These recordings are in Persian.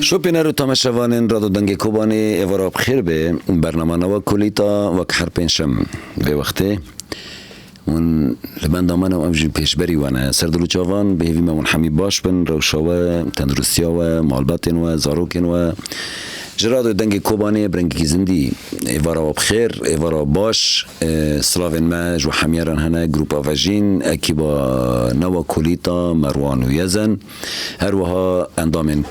شوپینر و تماشاوانین رادو دنگ کوبانی ایوارا بخیر به برنامه نوا کلیتا و کحر پنشم به وقته اون لبند آمانه و امجی پیشبری وانه سردلو چاوان به هیوی من حمی باش بن روشاوه تندرستیا و مالباتین و زاروکین و جرادو دنگ کوبانی برنگی زندی ایوارا بخیر ایوارا باش سلاوین ماج و حمیران هنه گروپا وجین اکیبا نوا کلیتا مروان و یزن هر وها اندامین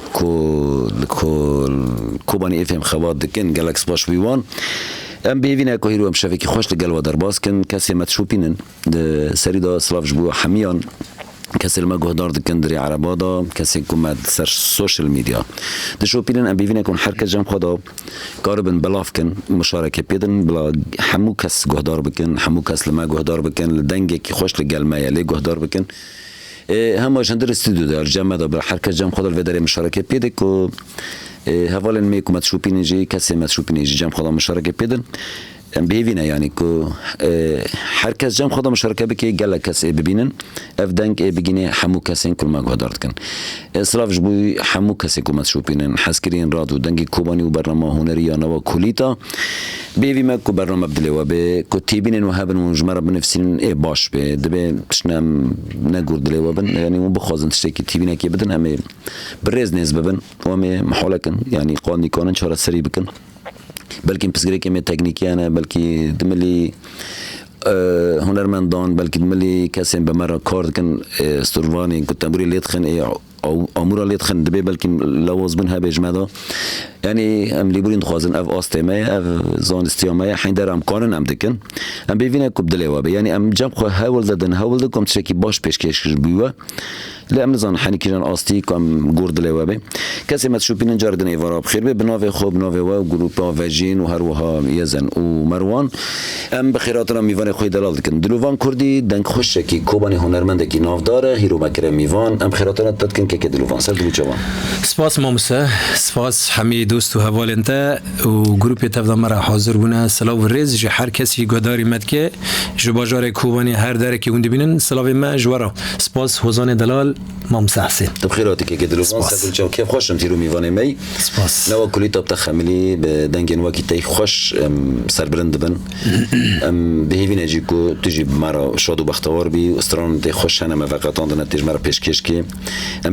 کوبانی افهم خواد دکن گلکس باش ویوان ام بیوینه که هیرو ام شفیکی خوش لگل و در باز کن کسی متشوپینن سری دا سلاف جبو حمیان کسی ما گهدار دکن دری عربا دا کسی کمد سر سوشل میدیا دشوپینن ام بیوینه کن حرکت جمع خدا قاربن بلاف کن مشارکه پیدن بلا همو کس گهدار بکن همو کس لما گهدار بکن لدنگه که خوش لگل مایه لی گهدار بکن هم جندر استودیو دار جمع دا بلا حرکت جمع خدا الوداره مشارکه پیده که هوالن میکو متشوپینه جی کسی متشوپینه جی جمع خدا مشارکه پیدن بیوینه یعنی که هر کس جمع خدا مشارکه بکی گله کسی ببینن افدنگ بگینه همو کسی کل ما گهدارد کن اصلاف جبوی همو کسی که متشوپینن حسکرین رادو دنگی کوبانی و برنامه هنری یا نوا کلیتا بیوینه که برنامه بدله و به که تیبینن و هبن و جمعه بنفسین باش به دبی تشنم نگور دله و بن یعنی اون بخوازن تشتکی تیبینه که بدن همه برز نیز ببن و همه محاله کن یعنی قاندی کنن چهار سری بکن بلکه پسگری که می تکنیکی نه بلکه دملی هنرمندان بلکه دملی کسی به مرا کار کن استروانی کتابری لیت خن او امورا لیت خن دبی بلکه لوازم ها بجمدا یعنی ام لیبرین خوازن اف آستمه اف زان استیامه حین در امکانن ام دکن ام ببینه کبدله و یعنی ام جمع خو هاول زدن هاول دکم تشکی باش پیشکش بیوا لام نزان حنی کیجان آستی کم گردله و به کسی متشوپین جاردن ایوارا بخیر به بناو خوب ناو و گروپا وجین و هر وها یزن و مروان ام بخیرات را میوان خوی دلال دکن دلوان کردی دنگ خوش کی کوبانی هنرمند کی ناو داره هیرو مکر میوان ام خیرات را دادکن که دلوان سر دلو جوان سپاس مامسه سپاس همه دوست و حوالنته و گروپ تفضل مرا حاضر بونه سلاو و ریز جه هر کسی گداری مد که جباجار کوبانی هر داره که اون ببینن سلاو ما جوارا سپاس حوزان دلال مامسه حسین بخیراتی که دلوان سر دلو جوان که خوشم تیرو میوانه می سپاس نوا کلی تاب تخملی به دنگن واکی تی خوش سربرند بن بهیوی نجی کو تجی مرا شاد و بختوار بی استران تی خوش هنم وقتان دن تیج مرا پیشکش کی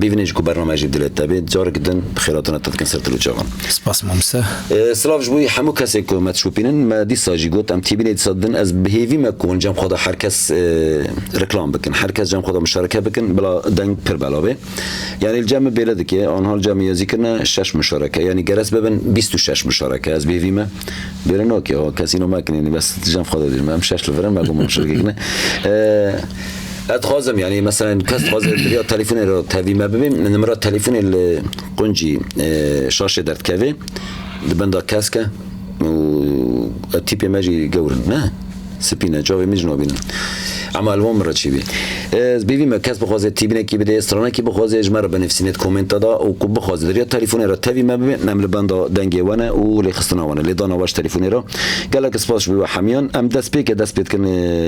بهیوی نجی کو برنامه جیب دلت تابه جار کدن بخیراتنا تدکن سر دلو جوان سپاس مامسه سلاف جبوی همو کسی که متشوپینن ما دی ساجی گوت ام تیبینید صدن از بهیوی مکون جام خدا هر کس رکلام بکن هر کس جام خدا مشارکه بکن بلا دنگ پر بلاوه یعنی الجمع بلده که آنها الجمع یازی کنه 6 مشارکه یعنی گرس ببن 26 مشارکه از بهیوی ما برن اوکی کسی نو مکنی بس جام خدا دیم ام 6 لفرن مگم مشارکه کنه اتخازم يعني مثلا كاست خاز دريا تليفون رو تابي ما ببين نمرة تليفون القنجي شاشة درت كافي دبندا كاسكا و التيبي ماجي جورن نه سبينا جاوي مجنو بين عمل ومرة شيء بیوی مرکز بخوازه تیبینه کی بده استرانه کی بخوازه اجمر بنفسینت کومنت دا او کو بخوازه دریا تلفن را تبی ما نمل بند دنگی ونه او لخستنا ونه لدانا واش تلفن را گلک سپاس بو حمیان ام دست پیک کن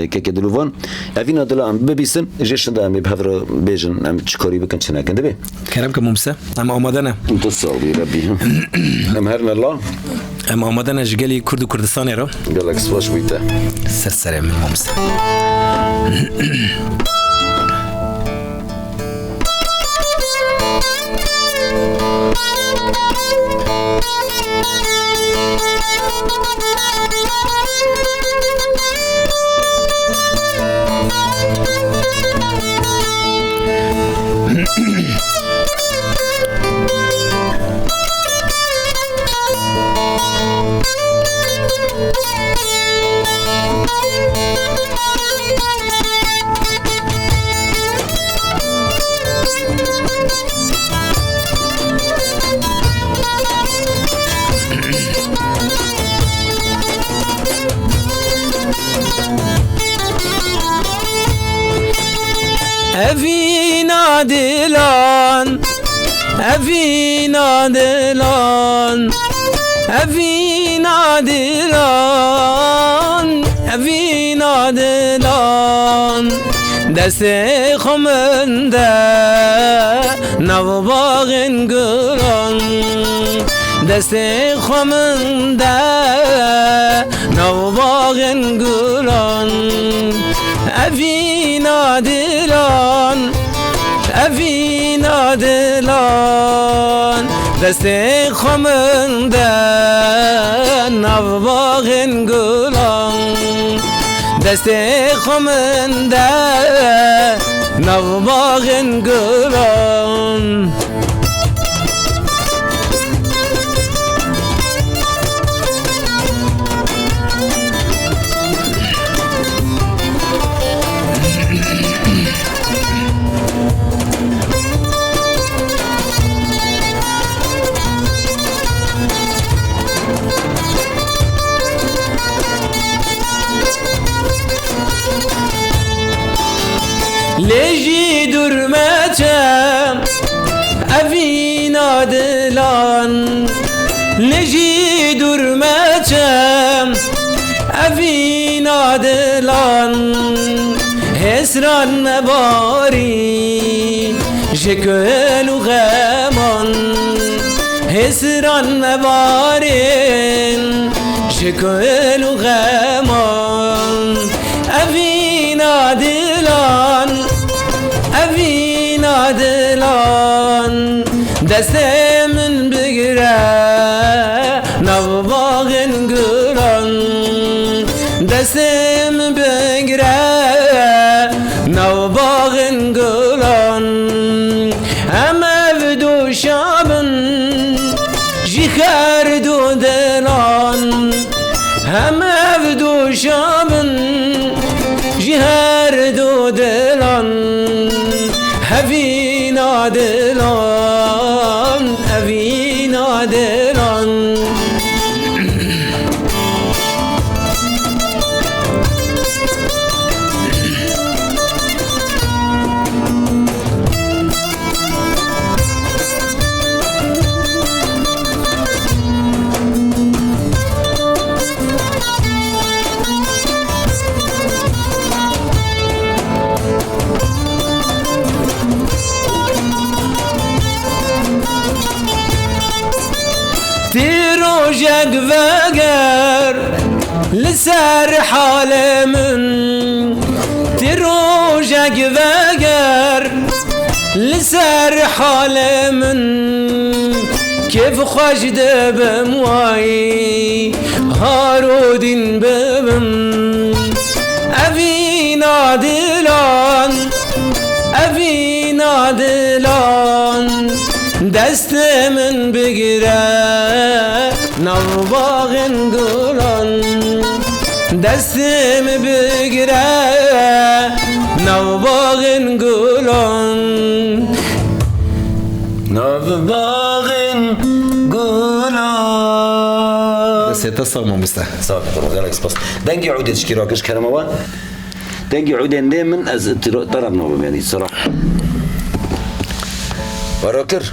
که دلوان اوینا دلا ام ببیسن جشن دا ام بهدر بیجن ام چیکاری بکن چنه کنده به کرم که ممسه ام آمادنه تو صاحبی ربی ام هرن الله ام آمادنه جگلی کرد و کردستانی را گلک سپاس بویته سرسره من ممسه أفينا دلان أفينا دلان أفينا دلان أفينا دلان دست خمنده نوباغن گلان دست خمنده نوباغن گلان أفينا دلان أفينا دلان دست خمنده نوباغن گلان دست خمنده نوباغن گلان ليجي درمتم أفينا دلان ليجي درمتم أفينا دلان هسران نباري جكل غمان هسران نباري جكل غمان أفينا دلان أفينا دلان دست من بگره نوباغن گلان دست من بگره نوباغن گلان همه ودو شابن جیخر دو دلان همه ودو شابن جهر دو دلان أفينا دلان أفينا دلان تروجك فقر لسار حال من تروجك فقر لسار حال من كيف خجد بمواي هارودين ببم أفينا دلان أفينا دلان دست من بگیره نوباغن گلان دست من بگیره نوباغن گلان نوباغن گلان سيتصل مو مستح صافي خلاص سباس دنگي عودة تشكي راكش كلمة تنجي عودين دائما از طرب نوبم يعني صراحة وراكر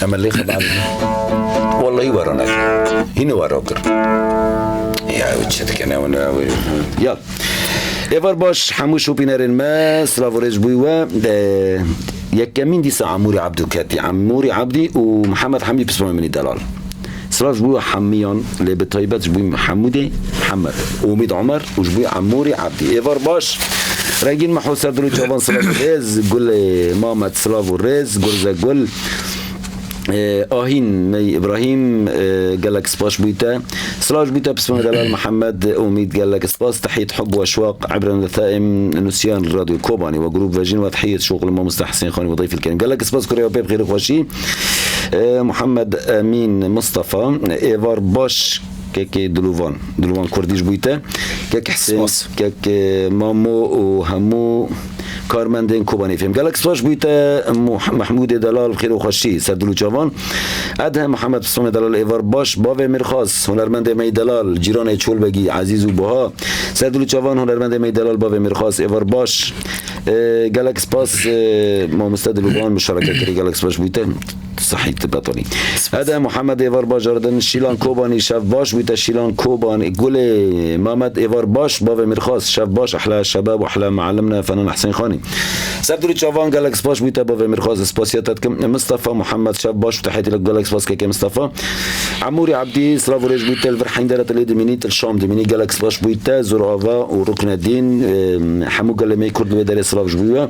أما اللي خبع والله ورانا هنا وراكر يا وجهتك أنا وأنا يلا إيفر باش حموش وبينارين ما سلافوريج بويوا يكمين دي عموري عبدو كاتي عموري عبدي ومحمد حمدي بسمع مني دلال سلاف جبوي حميان اللي بطيبات جبوي محمودي محمد وميد عمر وجبوي عموري عبدي إيفر باش راجين محو سردلو جوابان سلاف الرز قول مامت سلاف الرز قول قول آهين مي إبراهيم قال لك سباش بيتا سلاج بيتا بسم دلال محمد أميد قال لك سباس تحية حب وأشواق عبر الثائم نسيان الراديو كوباني وجروب فاجين وتحية شغل ما مستحسن خاني وضيف الكريم قال لك سباس كوريا بيب غير خوشي محمد أمين مصطفى إيفار باش كيك دلوفان كرديش بيتا كيك حسين كيك مامو وهمو كارمندين كوباني فيهم قالك سواش بيتا محمود دلال بخير وخشي سردلو جوان ادهم محمد بسم دلال ايفار باش باوي مرخاص هنرمند مي دلال جيران چول بگی عزیز و بها سردلو جوان هنرمند مي دلال باوي مرخاص ايفار باش قالك سباس ما مستدلوان مشاركه كري قالك سواش بيتا صحيح تبطني هذا محمد ايفار باش جردن شيلان كوباني شاف باش بيتا شيلان كوباني قولي محمد ايفار باش باوي مرخاص شاف باش احلى الشباب واحلى معلمنا فنان حسين خاني سبدلو تشافان قال لك سباش بيتا باوي مرخاص سباسياتكم مصطفى محمد شاف باش تحياتي لك قال لك سباس كيك مصطفى عموري عبدي سلافوريج بيتا الفرحين دارت اللي دمينيت الشام دميني قال لك سباش بيتا زرافا وركن الدين حمو قال لي كرد بدر سلاف جبويا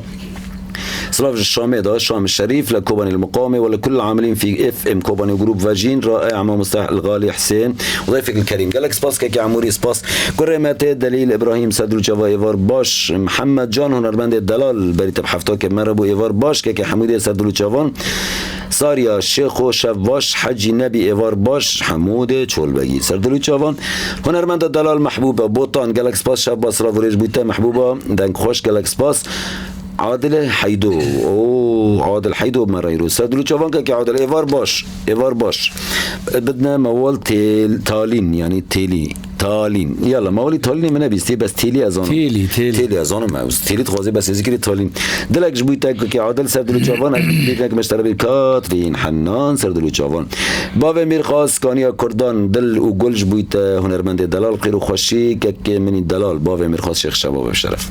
سلاف الشامي ده الشام الشريف لكوباني المقامي ولا كل العاملين في اف ام كوباني وجروب فاجين رائع مع مستحق الغالي حسين وضيفك الكريم قال لك سباس كيك عموري سباس كرمات دليل ابراهيم سادلو جافا ايفار باش محمد جان هنرمند الدلال بريت بحفتوك مربو ايفار باش كيك حمودي سادلو جافان ساريا شيخو شفاش حجي نبي ايفار باش حمودي تشول بگی سردلو جافان هنرمند الدلال محبوبه بوطان قال لك سباس شاب سلافوريج بوتا محبوبه دنگ خوش قال لك سباس عادل حيدو عادل حيدو مريرو سادلو جوان كي عادل ايفار باش بدنا موال تالين يعني تالين يلا موالي تالين من بيستي بس تيلي ازون تيلي ازون ما تيلي تخوازي بس ذكر تالين دلك جبويتك كي عادل سادلو جوان بيدك مشتري كاترين حنان سادلو جوان باب ميرخاص كانيا كردان دل وقول جبويته هنرمند دلال خير وخشي كي من الدلال باب ميرخاص شيخ شباب الشرف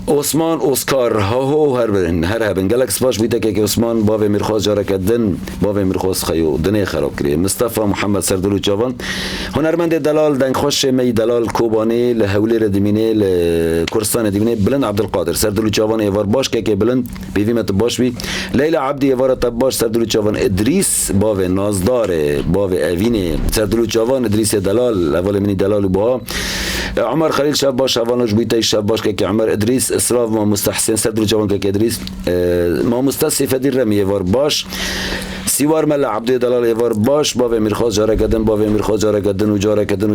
عثمان اوسکار هو هر هبن گلک سپاش بیت که عثمان باوی میرخواست جاره کردن باوی میرخواست خیو دنیا خراب کردی مصطفی محمد سردلو جوان هنرمند دلال دنگ خوش می دلال کوبانی لحولی ردمینه لکرستان دمینه بلند عبدالقادر سردلو جوان ایوار باش که بلند بیویمت باش بی لیلا عبدی ایوار تباش سردلو جوان ادریس باوی نازدار باوی اوینه سردلو جوان ادریس دلال اول منی دلال با عمر خلیل شب باش اوانش بیت شب باش که عمر ادریس اسراف ما مستحسن سردلو جوان که ادریس ما مستصف دیر رمی ایوار باش سیوار ملا عبدی دلال ایوار باش باوی میرخواست جاره کردن باوی میرخواست جاره کردن و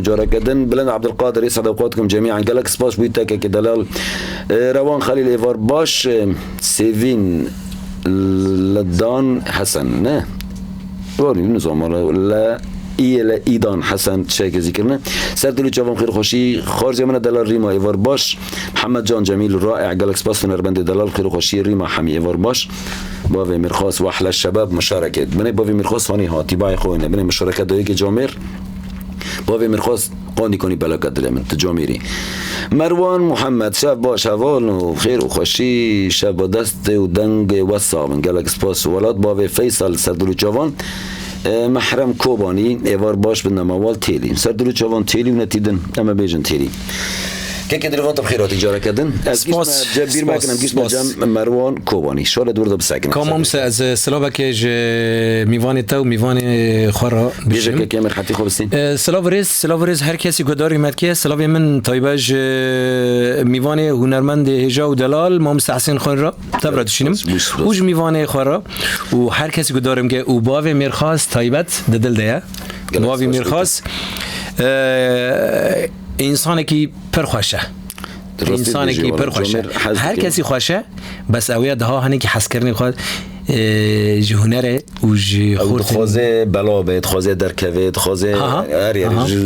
جاره کردن بلند عبدالقادر يسعد اوقاتكم جميعا قالك سباش بيتا كي دلال روان خليل ايفار باش سيفين لدان حسن نه واري نظام لا ایدان حسن شیخ ذکرنا سردلو جوان خیر خوشی خارج من دلال ریما ایوار باش محمد جان جمیل رائع گالکس سپاس هنرمند دلال خیر خوشی ریما حمی ایوار باش باوی میرخواست و احلى الشباب مشارکت بنی باوی میرخواست فانی ها تیبای خوینه بنی مشارکت دایی که جامر باوی میرخواست قاندی کنی بلاکت دل من تجامیری مروان محمد شب باش حوال و خیر و خوشی شب با دست و دنگ و صابن گالکس سپاس ولاد باوی فیصل سردلو جوان محرم کوبانی ایوار باش بنا موال تیلی سردلو جوان تیلی و نتیدن اما بیجن تیلی که دلوان طب خیراتی جاره کردن از گیش جبیر مکنم گیش جم مروان کوبانی شال دور دو بسکنم کامم از سلام که میوان تا و میوان خورا بیشه که امر حتی خوبستین سلام ریز هر کسی گداری مد که سلام من تایباج میوان هنرمند هجا و دلال ما مستحسن خان را تبرد شینم اوج میوان خورا و هر کسی گدارم که او باوی میرخواست تایبت دل ده باوی میرخواست انسانی که پرخوشه انسانی که پرخوشه هر کسی خوشه بس اویا ده ها هنی که حس کردن خود جهنره و جی او خورت خوازه بلا بید خوازه درکوید خوازه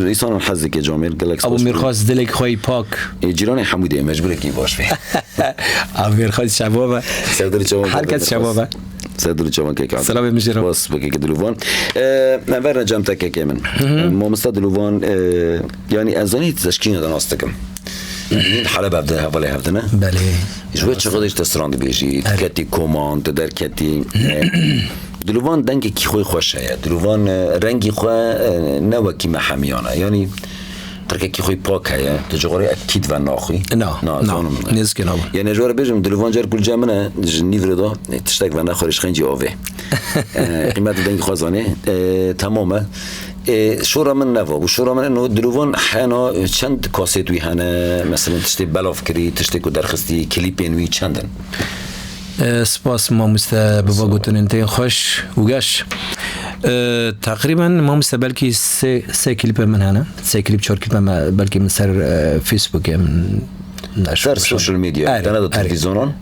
ایسان حزی که جامعه گلکس ابو میرخواست دلک خوی پاک جیران حمودی مجبوره کی باش بی ابو میرخواست شبابه هر کس شبابه سيدلو جوان كيك سلام مجرب بس بكيك دلوفان نفرنا جامتك كمان ما مستدلوفان يعني أزاني تشكينا دناستكم این حالا ببده حواله هفتنه بله جوه چقدرش تستراند بیشی کتی کمان تدر کتی دلوان دنگ کی خوی خوشه دلوان رنگی خواه نوکی محمیانه یعنی ترکه کی خوی پاک هیا تجاری اکید و ناخوی نه نیز که نه یعنی جوار بیشم دلوان جر کل جامنه نیفر دا تشتک و نخورش خنجی آوه قیمت دنگ خوازانه تمامه شورا من نوا و شورا من انه دلوان حنا چند کاسيت وی هنه مثلا تشتی بلاف کری تشتی کو درخستی کلیپین وی چندن سپاس ما مستا بابا گوتن انتين خوش وقاش تقريبا ما مستا بلكي سه كليب من هنا سه كليب شور كليب بلكي من سر فيسبوك من سر سوشيال ميديا تنادى تلفزيونان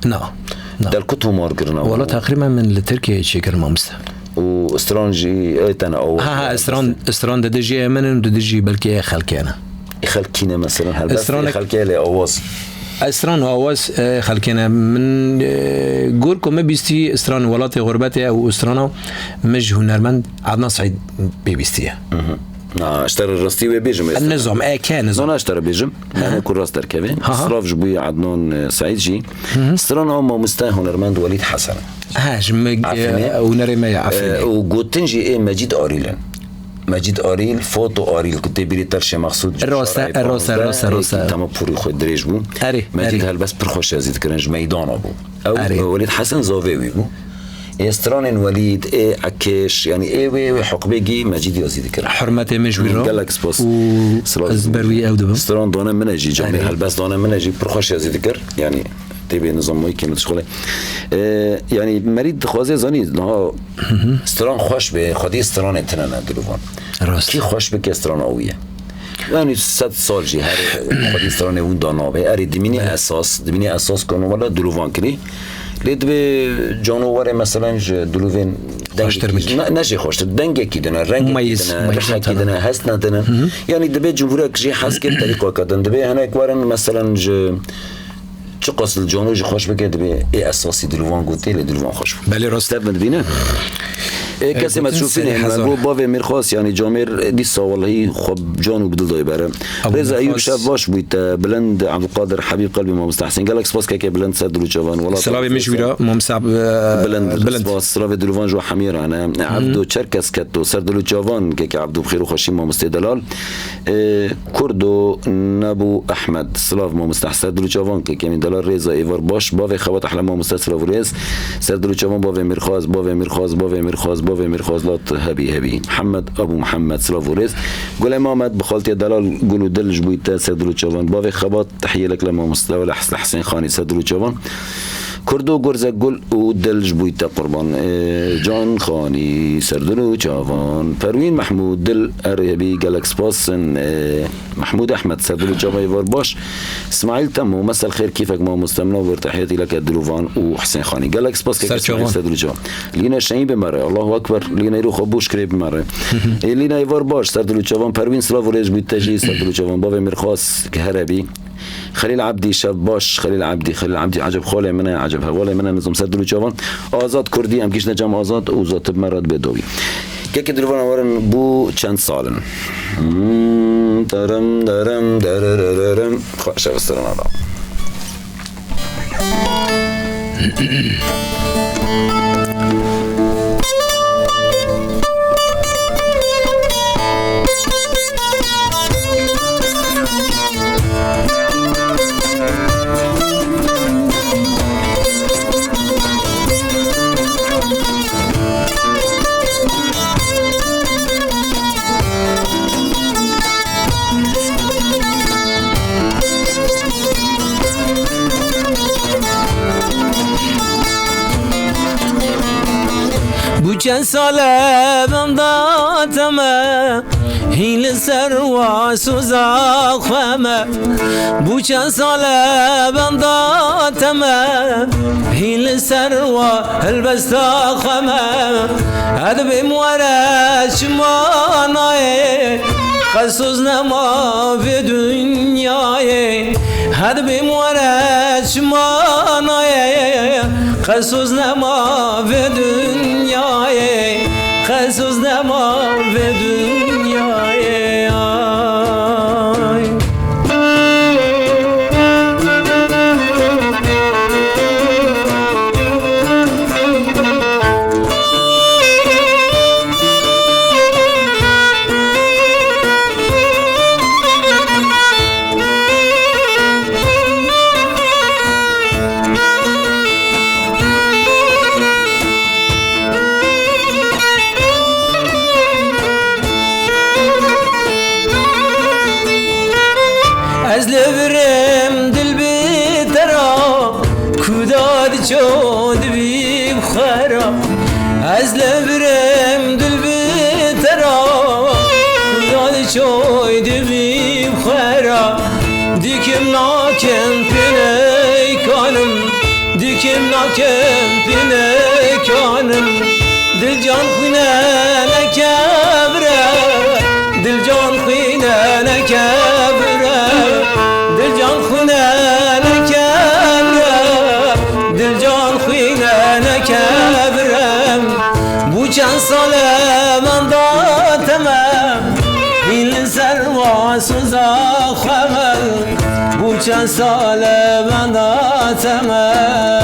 لا دل كتو ماركرنا والله تقريبا من تركيا شكر ما مستا واسترانجي ايتنا او استران دجي من دجي بلكي خلكينا خلكينا مثلا هل بس خلكي لي اواز استران هواز خلكينا من قولكم ما بيستي استران ولاتي غربتي او استرانا مش هنرمند عدنا سعيد بيستيه اشترى الرستي وبيجم النظام كان نظام انا اشترى بيجم انا كل راس تركبي صراف جبوي عدنان سعيد جي استران هم مستاه هنرمند وليد حسن جمج ونرمي عفوا وقوتنجي ايه مجيد آريل فوتو آريل كنت بيري ترشي مقصود الروسا تمام بوري خود دريج بو مجيد هل بس برخوش يزيد كرنج ميدان ابو او وليد حسن زاويوي بو استران وليد ايه عكيش يعني ايه حقبيجي مجيد يزيد كرنج حرمته مجويرا قالك سباس ازبروي او دبم استران دانا منجي جامي هل بس دانا منجي برخوش يزيد كر يعني تبي نظام ماي كلمة شغله يعني مريض خوازي زاني لا استران خوش به خدي استران انتنا دلوفان كي خوش به كستران قوية يعني 100 سال جي هر خدي استران اون دانابه اري دميني اساس كانوا ولا دلوفان كري لید به جانور مثلا دلوین نجی خوشت دنگه کی دنه رنگ رنگ کی دنه هست ندنه یعنی دبی جمهوری کجی حس کرد طریقه کردن دبی هنگ وارن مثلا چه قصد جانور جی خوش بکرد به ای اساسی دلوان گوته لی دلوان خوش بله راست ببینه کسی ما تشوفینه من باوی میرخواست یعنی جامر دیسا والله خب جانو بدل دای بره رضا ایوب شب باش بود بلند عبدالقادر حبیب قلبی ما مستحسن قالك سپاس که بلند سر دلو جوان والله سلام مشویرا ما مساب بلند سپاس سلام دلوان جو حمیر انا عبدو چرکس کتو سر دلو جوان که عبدو بخیر و خوشی ما مستدلال کردو نبو احمد سلام ما مستحسن دلو جوان که من دلال رضا ایوار باش باوی خوات احلام ما مستسلام ورز سر دلو جوان باوی میرخواست باوی مرخازلات هبی محمد ابو محمد سلافوريز قول محمد بخالتي دلال قولوا دلج بويتا سدلو جوان باوي خبط تحيه لك لما مستوى حسين خاني سدلو جوان كردو غرزة قول ودلج بويتا قربان جان خاني سردلو جوان پروين محمود دل ارهبي جالكس باسن محمود احمد سردلو جوان يفار باش اسماعيل تمو مساء الخير كيفك ما مستمنا وتحياتي لك دلوفان وحسين خاني جالكس باس سردلو جوان لينا شاين بمره الله اكبر لينا يروح ابوش كريب بمره لينا يفار باش سردلو جوان پروين سلافوريز بويتا جي سردلو جوان باوي مرخاص كهربي خليل عبدي شب باش خليل عبدي عجب خاله منه عجب حواله منه نظام سردلو جوان آزاد کردی هم کیش نجام آزاد و ذات مرد بدوی که دلوان آورن بو چند سالن درم خوش استران آدم چند ساله بم داتمه هیل سر و سوزاق فهمه بو چند ساله بنداتمه هیل سر و البستا خمه هد بموره شمانای خصوص نما في دنياي هد بموره شمانای خصوص نما في دنياي خصوص نما في دنياي از لبرم دل بیترا کوداد چود بی بخرا از لبرم دل بیترا کوداد چود بی بخرا دیکم ناکم پینه کانم دیکم ناکم پینه کانم دل جان خونه نکبره دل جان خونه نکبره دل جان خونه نکبره دل جان خونه نکبره بو چند ساله من داتمم این سر و سوزا خمل بو چند ساله من داتمم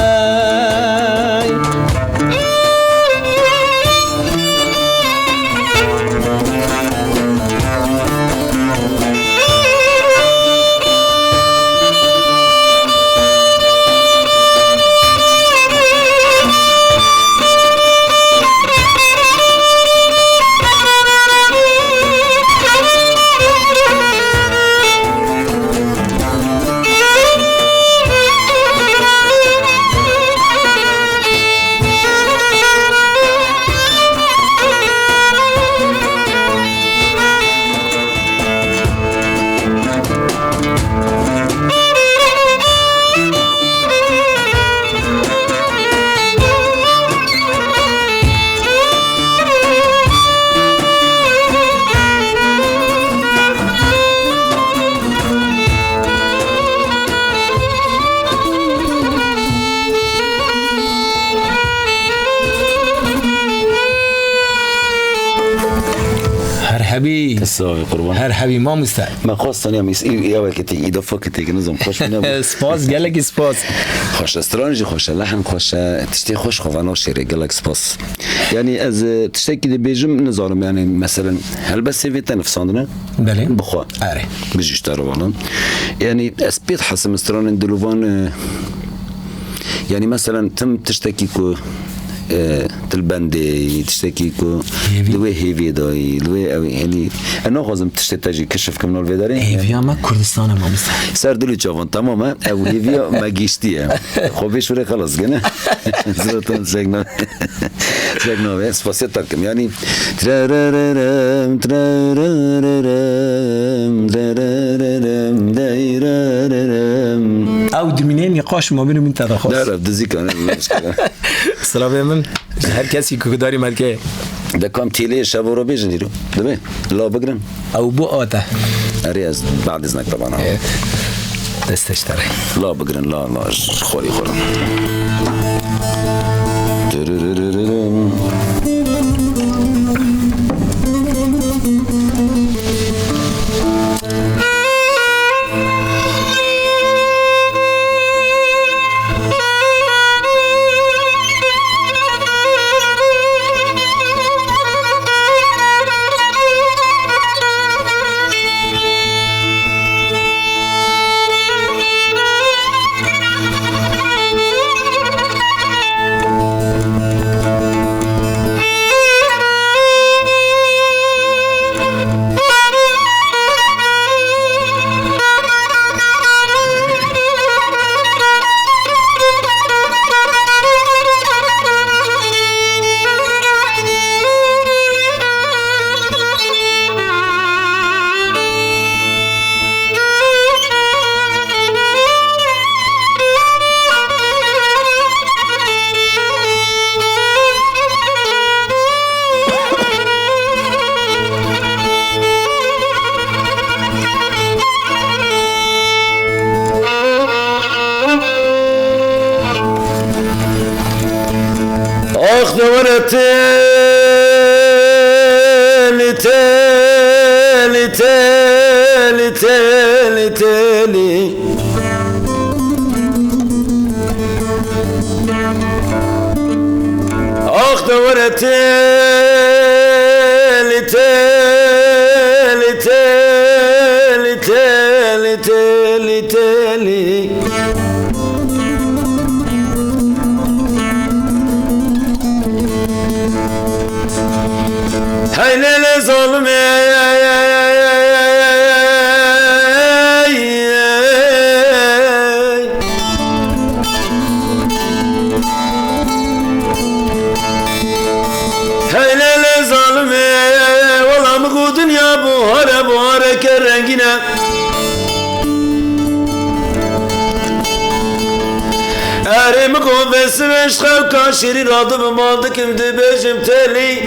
حبی تساوي قربان هر حبی ما مستعد ما خواستن يا يا وقتي اضافه كتير نظام خوش منه سپاس گلک سپاس خوش استرانجي خوش لحن خوش تشتي خوش خوانا شيري قالك سباس يعني از تشتكي دي بيجم نظام يعني مثلا هل بس سيفيتا نفساندنا بله بخوا اره بيجيش والله يعني اسبيت حسم استران دلوفان يعني مثلا تم تشتكي كو تلبندي تشتكي كو دوي هيفي داي دوي يعني انا لازم تشتكي كشف كم نول فيداري هيفي ما كردستان ما مستعد سر دلو جوان تماما او هيفي ما جيشتي خو شوري خلاص كنا زرتون سيغنا سيغنا بس فاسيتك يعني ترارم ترارم ترارم دايرارم او دمینه نقاش ما بینو من تداخل لا دزيك انا مشكله سلام من هر کسی که داری ملکه ده کام تیلی شب رو بیجن رو دبی لا بگرن او بو آته ارياز بعد اذنك طبعا دستش تره لا بگرن لا لا خوري خورم تالي تالي تالي تالي تالي آخ دورة تالي تالي تالي تالي تالي تالي هاي ليلة ظلمي هاي ليلة ظلمي والله مقو دنيا بوهرة بوهرة كرنجنا أري مقو بس مشخو كاشري راضب مالدكم دبجم تالي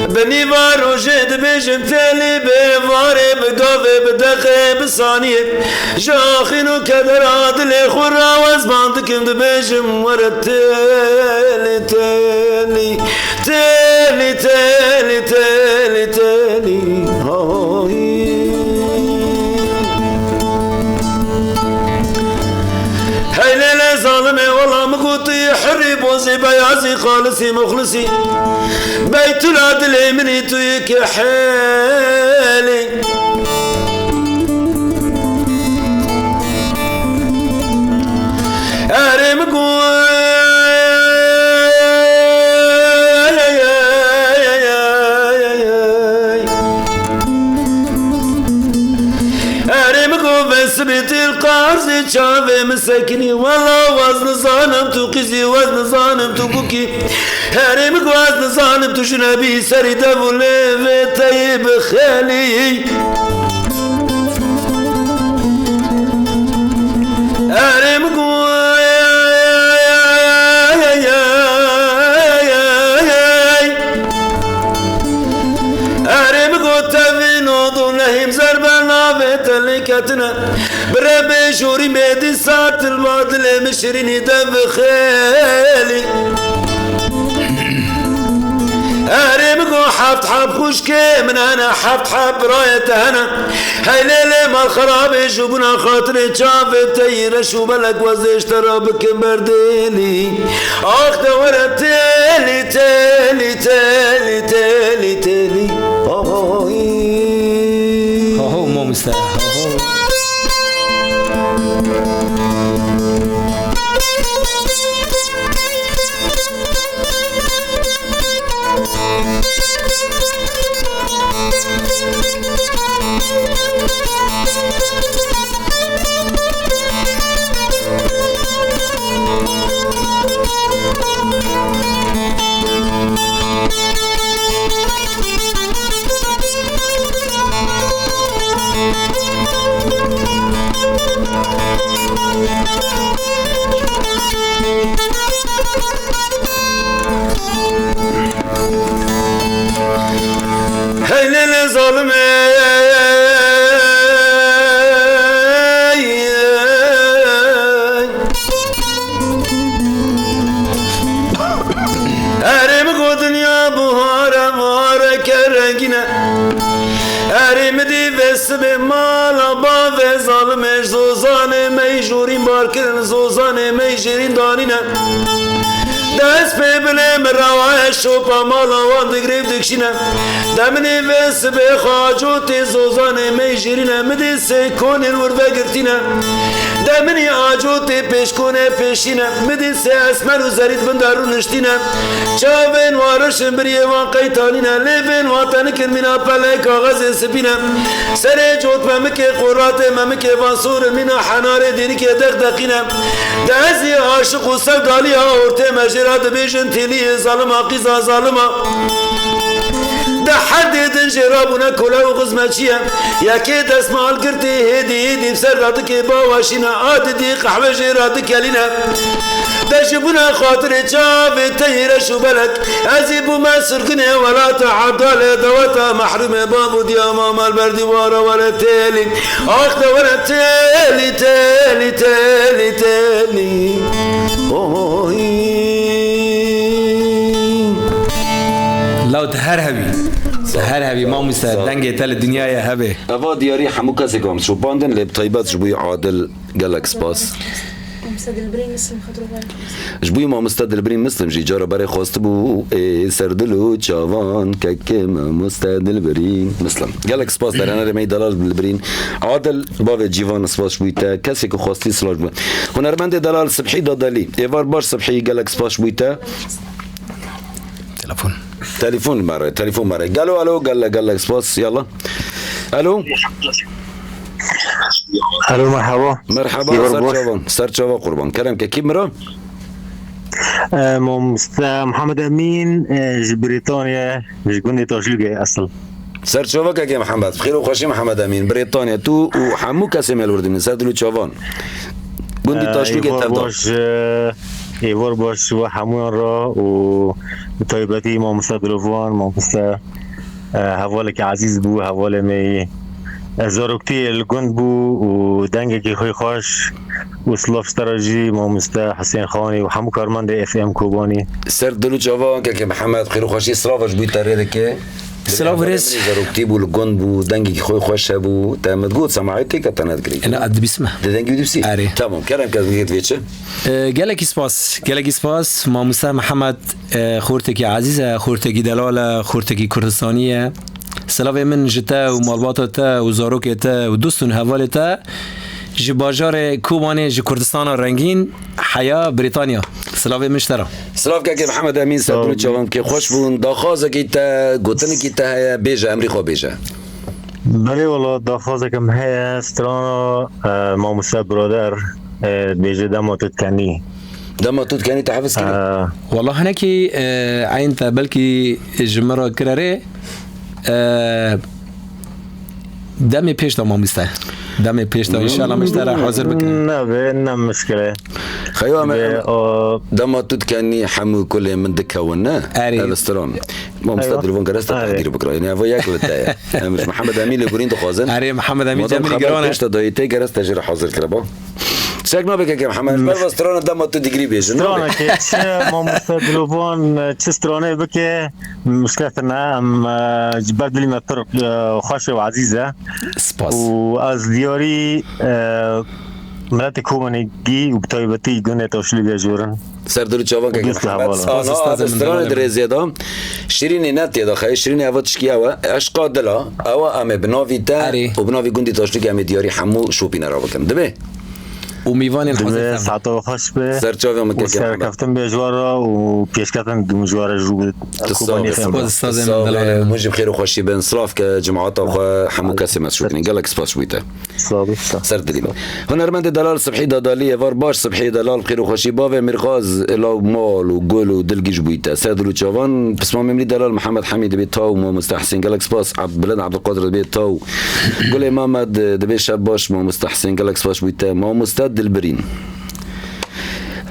بني وارو جد بجم تالي بواري بقافي بدخي بصانية جاخنو كدر عادلي خورا وزباندكم دبجم ورا تالي تالي تالي تالي تالي تالي هاي ليلة ظالمي والله مقوطي حري بوزي بيازي خالصي مخلصي بيت العدل مني تويك حالي أري مقوي بس بيت القارز شافي مسكني والله وزن ظالم تو قزي وزن ظالم تو بكي هرمك وزن ظالم تو جنبي سري دبولي في طيب خالي هرمك تلكتنا بربي شوري ميدي ساعة الماضي مشريني دم خالي أريمكو حفت حب خوشكي من أنا حفت حب راية هنا هاي ليلة ما الخراب يشوفنا خاطري شافي تيرا شو بلك وزيش ترابك برديلي آخ دورة تالي تالي تالي تالي تالي مو مستاهل هاي ليلة ظالمي أريمكو دنيا بوهارة بوهارة كرنجنا أريمدي بس بمالا بافي ظالمي زوزاني ميجورين باركرن زوزاني ميجرين دانينا دست پی بله مروای شوپا مالا وان دگریب دکشینه دمنی ویس به خاجو تی زوزانه می جیرینه مدی سی کونین ور بگرتینه دمنی آجو تی پیش کونه پیشینه مدی سی اسمر و زرید بندارو نشتینه چاوین وارشن بریه وان قیتانینه لیوین واتن کرمینا پله کاغذ سپینه سر جوت ممک قرات ممک وانسور مینا حنار دینی که دقدقینه دازی عاشق و سودالی ها ارته مجرات بیشن تیلی ظالم قیزا ظالمه ده حد دنجرابونا كلا وغزماتشيا يا كيد اسمع القرتي هدي بسر رادك باواشينا عاددي قحوة جيرادك يالينا دجبونا خاطر جاب تهير شو بلك أزيبو ما سرقني ولا تعدال دواتا محروم بابو دياما مال بردي وارا ولا تالي أخذ ولا تالي تالي تالي تالي هر هبي ما مستدنگ تل الدنيا يا هبه أفا دياري حمو كاسي كوم شو باندن اللي بطيبات جبوي عادل قالك سباس مستد البرين مسلم خطروا باي جبوي ما مستد البرين مسلم جي جارة بري خواست بو سردلو تشافان كاكيما مستد البرين مسلم قالك سباس در انا رمي دلال بالبرين عادل بافي جيفان سباس بويتا كاسي كو خواستي سلاج بو هنرمند دلال صبحي دادالي ايفار باش صبحي قالك سباس بويتا تليفون مرة قالوا الو قال لك سباس يلا الو الو مرحبا سرچاوا قربان كلام كيف مرا محمد امين بريطانيا جوندي توشلوغي اصل سرچاوا كي محمد بخير وخوشي محمد امين بريطانيا تو وحمو كاسم الورد من سردلو تشافان جوندي توشلوغي تبدا ايور باش وحمو را وطيبتي ما مستدلوفان ما مست حوالك عزيز بو حوالي مي زاروكتي الجند بو ودنگی خوی خوش و سلاف استراتژی ما مست حسین خانی و همو کارمند اف ام کوبانی سر دلو جوان که محمد خیر خوشی سلافش بو تریده که سلاف رس زاروكتي بو الجند بو دنگی خوی خوش بو تمد گوت سمعتي كتنات كري انا قد بسمه دنگی بسي تمام كلام كذا فيتش گلکی سپاس ما مست محمد خورتکی عزیزه خورتکی دلاله خورتکی کردستانیه سلاوی من جتا و مالبات تا و زاروک تا و دوستون حوال تا جی باجار کوبانه جی کردستان رنگین حیا بریتانیا سلاوی مشترا سلاف که محمد امین سردلو چوان که خوش بون داخوازه که تا گوتنی که تا بیجه امریکا بیجه بله والله داخوازه که محیا سترانا ما مصاب برادر بیجه دماتت کنی دماتت کنی تحفظ کنی والله هناکی عین تا بلکی جمرا کراره دم پیش تا ما مسته دم پیش تا ان شاء الله مشترى حاضر بكره نه مشكله خيو دم توت كاني حمو كل من دكونا الاسترون ما مستدرفون كرست تقدير بكره يعني ابو ياكل تاع مش محمد امين اللي يقولين تخازن اري محمد امين جامي جرانا ايش تدايتي كرست تاجر حاضر كربا شكنا بك يا محمد بس استرون دم توت ديجري بيش استرون كيتش ما مستدرفون تشسترون بك مشكلتنا ام جبد لي مطر خوش وعزيزه سباس واز دياري مرات كومني دي وبطيبتي قلنا توشلي بيجورن سردلو چاوان که محمد استران در زیادا شیرین نت یادا خیلی شیرین اوتش کیاوا عشق دلا او ام بناوی تا و بناوی گوندی توشلی که ام دیاری حمو شوپی نرا بکن دمه وميفان الحزن ساعته خوش به سرچاوی مکه سر کفتن به جوارا و پیش کفتن دو جوارا جو کوبانی استاذ موجب خير وخوشي بن صلاف كجماعات اخ حمو كاسم شكرا قال لك سباس شويته سر دليل هنرمند دلال صبحي داليه فار باش صبحي دلال خير وخوشي باوي مرغاز لو مال وقول ودلقي جبويته سادلو تشافان بسمع مملي دلال محمد حميد بيتاو مو مستحسن قال لك سباس بلاد عبد القادر بيتاو قول لي محمد دبي شباش مو مستحسن قال لك سباس شويته مو مستد البرين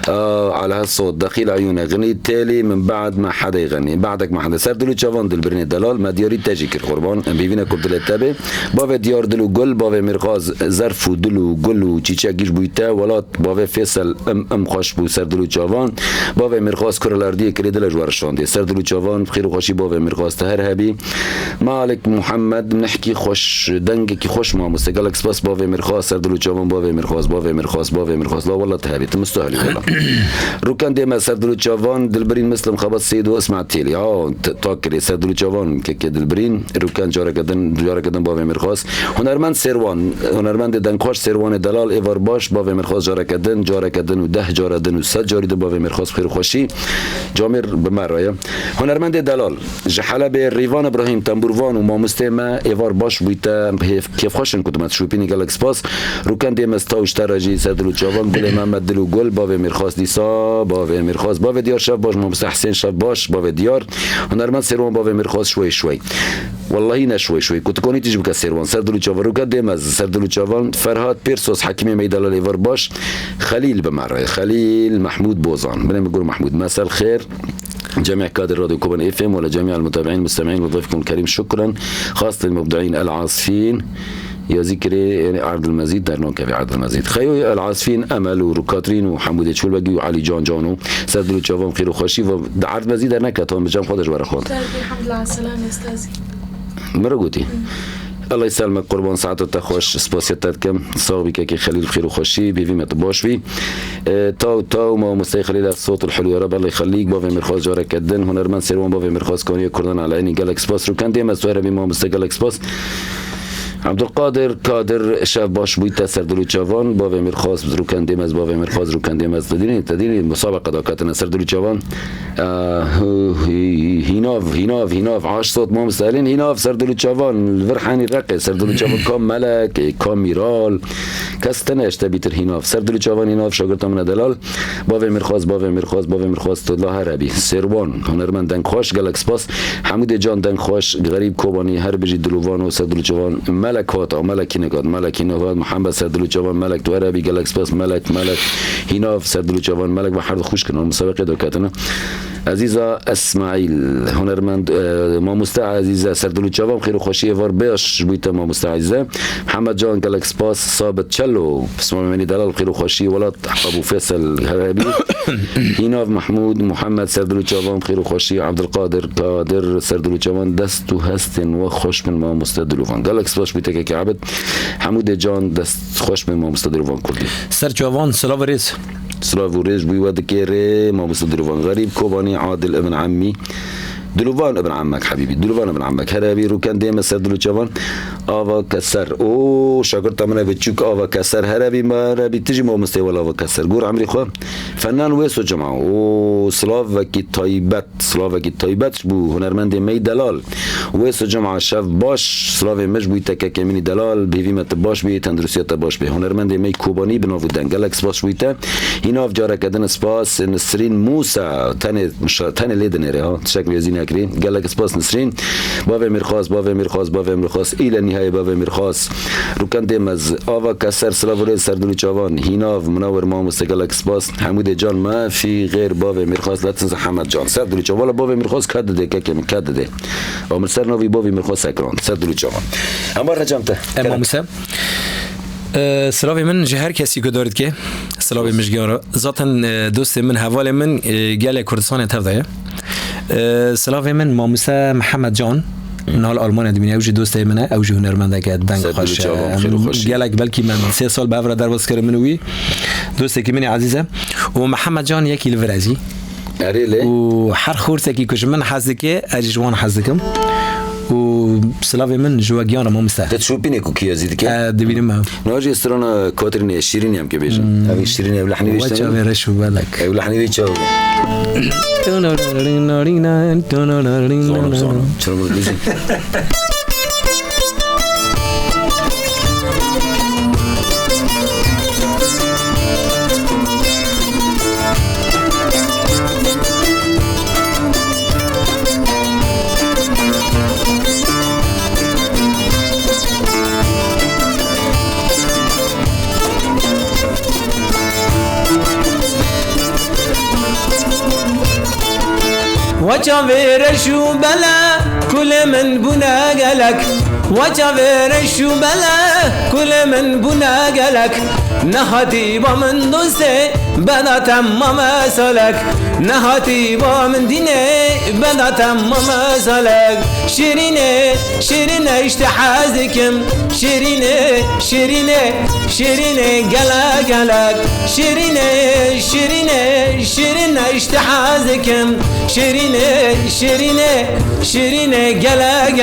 على هالصوت دخيل عيونه غني التالي من بعد ما حدا يغني بعدك ما حدا سردلو تشافان دل برني دلال ما دياري تاجيك القربان بيفينا كبدل التابع بابا ديار دلو قل بابا مرغاز زرفو دلو قلو تشيتشا جيش بويتا ولات بابا فيصل ام خوش بو سردلو تشافان بابا مرغاز كره الارضيه كري دل جوار الشاندي سردلو تشافان بخير وخوشي بابا مرغاز تهر هبي مالك محمد نحكي خوش دنجك خوش ما مستقلك سباس بابا مرغاز سردلو تشافان بابا مرغاز لا والله تهبي تمستاهلي والله روكان ديما سردلو تشافان دلبرين مسلم خبط سيدو اسمع تيلي تاكري سردلو تشافان كي دلبرين روكان جارا كدن بابا مرخاص هنرمند سيروان هنرمند دنقاش سيروان دلال ايفار باش بابا مرخاص جارا كدن و 10 جارا دن و 100 جاري بابا مرخاص خير خوشي جامر بمرايا هنرمند دلال جحله به ريفان ابراهيم تنبوروان و مامستما ايفار باش بويتا كيف خوشن كنت ما تشوفيني قالك سباس روكان ديما استاوش تراجي سردلو تشافان قول محمد دلو قول بابا مرخاص دیسا باوی مرخاص باوی دیار شب باش مستحسن شب باش باوی دیار هنرمند سروان باوی مرخاص شوي والله نه شوي كنت كوني تيجي بك سروان سردلو چاوان قدام از سردلو چاوان فرهاد پیرسوس حکیمی میدال لیور باش خلیل بمره خلیل محمود بوزان بنام بقول محمود مساء الخير جميع كادر راديو كوبن اف ام ولا جميع المتابعين المستمعين وضيفكم الكريم شكرا خاصة للمبدعين العاصفين يا ذكري يعني عرض المزيد در نوكا في عرض المزيد خيو العاصفين امل وركاترين وحمود شولبگی وعلي جان جانو سردلو چاوام خير وخوشي و عرض مزيد در نكتهم بجام خودش برا خود الحمد لله على السلامة استاذي مرة قوتي الله يسلمك قربان ساعتك خوش سپاسیت کم صاحبی که خلیل خیر و خوشی بیویمت باش بی تا ما مستخلیل الصوت الحلو يا رب الله يخليك بافي مرخاز جارك كدن هنرمند سيروان بافي مرخاز كوني كردان على عيني جالكس باس رو كان ديما سويرة بما مستقلكس باس عبد القادر كادر شاف باش بويتا سردلو جوان بافي مرخاز رو كان ديما بافي مرخاز رو كان ديما تديني مسابقة داكاتنا سردلو جوان هيناف عاش صوت ما مستقلين هيناف سردلو جوان الفرحاني الرقي سردلو جوان كام ملك كام ميرال كستنش تبيتر هيناف سردلو جوان هيناف شاگرد من دلال بافي مرخاز تدلا هربي سيروان هنرمند دنگ خوش جالكس باس حمود جان دنگ خوش غريب كوباني هر بجي دلوان و سردلو جوان ملك هاتا ملكي نگاد محمد سردلو جوان ملك تو عربي جالكس باس ملك هيناف سردلو جوان ملك و هر خوش کنن مسابقه داکاتنا عزیزا اسماعیل هنرمند ما مستعد عزیزا سردلو جوان خير و خوشی وار باش بويتا ما مستعد محمد جان جالكس باس ثابت چلو اسمه مني دلال خير و خوشی ولات ابو فيصل هربي هيناف محمد سردلو جوان خير و خوشی عبد القادر قادر سردلو جوان دست و هستن و خوش من ما مستدلوان جالكس باش بويتا که عبد حمود جان دست خوش من ما مستدلوان کردی سر جوان سلاو ریز سلاو ریز بويواد كيري ما مستدلوان غريب كوباني عادل ابن عمي دلوان ابن عمك حبيبي دلوان ابن عمك هربي رو كان ديما سردلو جوان آوا كسر او شاگرد منه بچوك آوا كسر هربي ما هربي تجي ما مستوى آوا كسر گور عمري خو فنان ويسو جماعه او سلاوكي طيبت بو هنرمند مي دلال ويسو جماعه شف باش سلاوي مش بو تك كميني دلال بيويمت باش بي تندرسيت باش بي هنرمند مي كوباني بنو دنگلكس باش بويتا هيناف جاره كدن سپاس نسرين موسى تاني ليدنره ها شكل يزين جالك سپاس نسرين بافي مرخاز الى النهايه بافي مرخاز ركن دمز آوا كسر سلاوري سردلو جوان هيناف منور ما مستقلك سپاس حمود جان ما في غير بافي مرخاز لا تنسى حمد جان سردلو جوان بافي مرخاز كد ده كم كد ده عمر سر نوي بافي مرخاز سكران سردلو جوان اما رجمته امام موسى سلاوی من جهر کسی که دارد که سلاوی مشگاره ذاتن دوست من حوال من گله کردستان تفدیه سلاوی من ماموسه محمد جان نال آلمان دمینه اوج دوست منه اوج هنرمنده که دنگ خوش گلک بلکی من 3 سال به در باز کردم منوی دوست که من عزیزه و محمد جان یکی لورازی و هر خورده که کش من حزکه اجوان حزکم و سلاوی من جواگیان ما مستعد تشوفيني كوكي زيد كي دبيني ما نواجه استرانا كاترين شيرين يام كبيجن هذه شيرين يا لحني ويش وجه رشو بالك اي لحني ويش شو وجبر شو بلا كل من بنا قالك وجبر شو بلا كل من بنا قالك نهاتي من دوسته بدا تمام سلك نهاتي من ديني بدا تمام سلك شيرين اشتحازكم شيرين قلق شيرين اشتحازكم شيرين قلق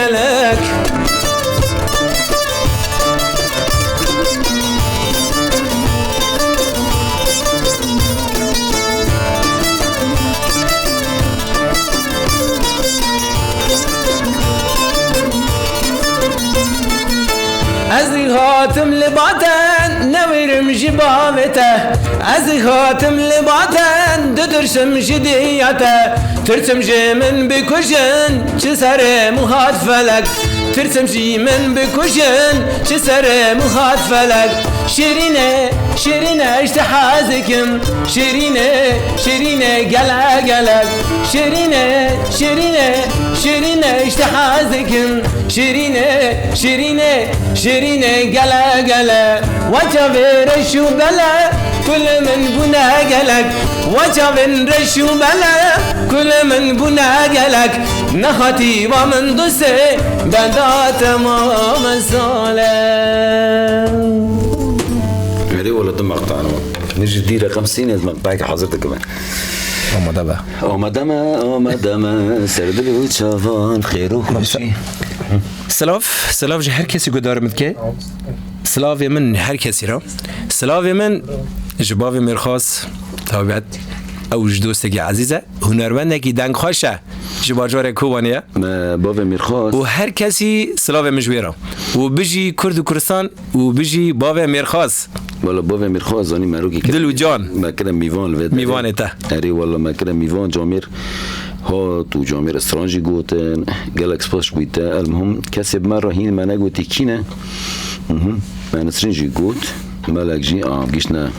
ازي خاتم لبعتن نويرم جبابته ازي خاتم لبعتن ددرشم جديته ترسم جمن بكجن جسر مهات فلك ترسم جي من بكوشن شسر مخاط فلك شيرينة شيرينة اشتحازكم شيرينة شيرينة قلع قلق شيرينة شيرينة شيرينة اشتحازكم شيرينة شيرينة شيرينة قلع قلق وجبر شو بلا كل من بنا قلق وجبن رشو بلا كل من بنا قلق نخطي ومن دسي بدا تمام السلام هذه ولا دم مقطعنا نجي دي رقم سين لازم مقطعك حضرتك كمان مدام سردلو شافان خير وخوشي سلاف جه هر کسی گدار مدکه سلاف من هر کسی را سلاف من جباف مرخاص تابعت اوج دوستگی عزیزه هنرمندگی دنگ خوشه جباجار کوبانیه باف مرخاص و هر کسی سلاف مجبیره و بجی کرد و کردستان و بجی باف مرخاص والله بابا مرخاص زاني ماروكي دل وجان ما كده ميفان الفيد ميفان تا اري والله ما كده ميفان جامير هات وجامير استرانجي قوتن جالكس باش بيتا المهم كسب مرة هين ما نقوتي كينا ما نسرنجي قوت مالك جي بقيشنا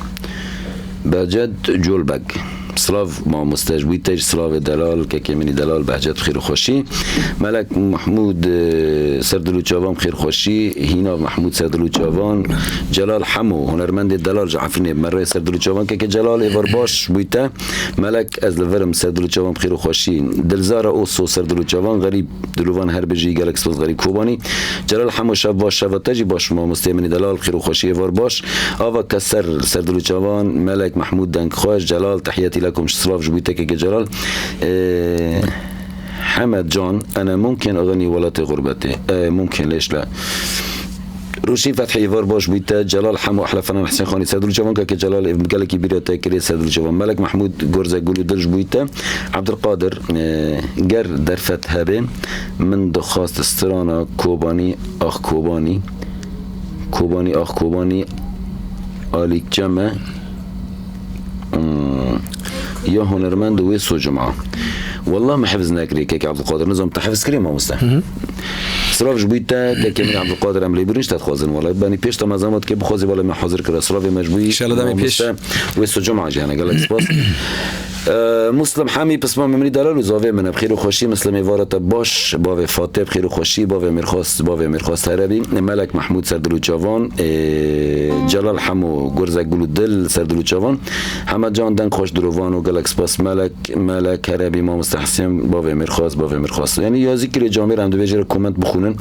بجد جول باك سلاف ما مستجوي تاج سلاف دلال ككمني دلال بهجت خير خوشي ملك محمود سردلو جوان خير خوشي هنا محمود سردلو جوان جلال حمو هنرمند دلال جعفرني مره سردلو جوان كك جلال ايفر باش بويتا ملك از لورم سردلو جوان خير خوشي دلزار اوسو سردلو جوان غريب دلوان هر بجي جالكس باز غريب كوباني جلال حمو شب باش شفتاجي باش ما مستمني دلال خير خوشي ايفر باش اوا كسر سردلو جوان ملك محمود دنگ خوش جلال تحياتي لكم سلاف جبويتك جلال حمد جان أنا ممكن أغني ولات غربتي ممكن ليش لا روشي فتحي فار باش بيتا جلال حمو أحلى فنان حسين خاني سيد الجوان كجلال قال لك بيرو تاكري سيد الجوان ملك محمود جورزا قولوا دلج بيتا عبد القادر جر درفت هبه من دخاست استرانا كوباني أخ كوباني أخ كوباني آليك جمع يا هنرمند ويسو جمعة والله ما حفظنا كريك عبد القادر نظام تحفظ كريم مستح سراف جبيتا كمين عبد القادر عملي بريش تتخوازن والله باني بيش تمازامات كي بخوازي ولا ما حاضر كرا سراف مجبوي ان شاء الله دامي بيش ويسو جمعة جانا قال لك سباس مسلم حمی پسما ممنی دلال و زاویه من بخیر و خوشی مسلم ایوارت باش باوی فاتح بخیر و خوشی باوی مرخواست هربی ملک محمود سردلو جوان جلال حمو گرزک گلو دل سردلو جوان حمد جان دنگ خوش دروان و گلکس پاس ملک هربی ما مستحسن باوی مرخواست یعنی یا ذکر جامعه هم دو بیجر کومنت بخونن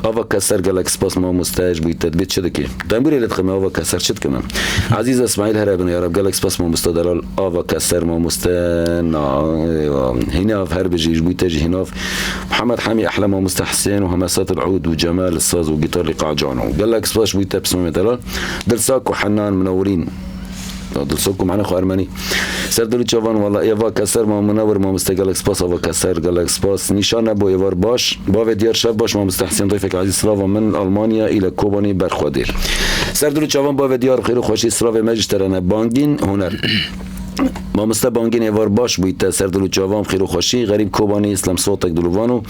آوا کسر گلکس پاس ما مستحج بوید تدبیت شده که دنبوری لدخمه آوا کسر شد کنم عزیز اسماعیل هربی یا رب گلکس پاس ما مستدلال آوا کسر ما هنا في هرب جيج بيتاجي هنا محمد حامي احلام ومستحسن وهمسات العود وجمال الصاز وجيتار لقاع جانو قال لك سباش بيتا بسمه مثلا دلساك وحنان منورين دلساكم معنا اخو ارمني سردلو جوان والله ايفا كسر ما منور ما مستقلك سباس ابا كسر قال لك سباس نشان ابو ايفار باش باو ديار شب باش ما مستحسن ضيفك عزيز سلاف من المانيا الى كوباني برخوادير سردلو جوان باو ديار خير وخوشي سلاف ماجسترنا بانجين هنر ما مستبانگین ایوار باش بویت سردلو جوان خیر و خوشی غریب کوبانی اسلام صوتك دلوانو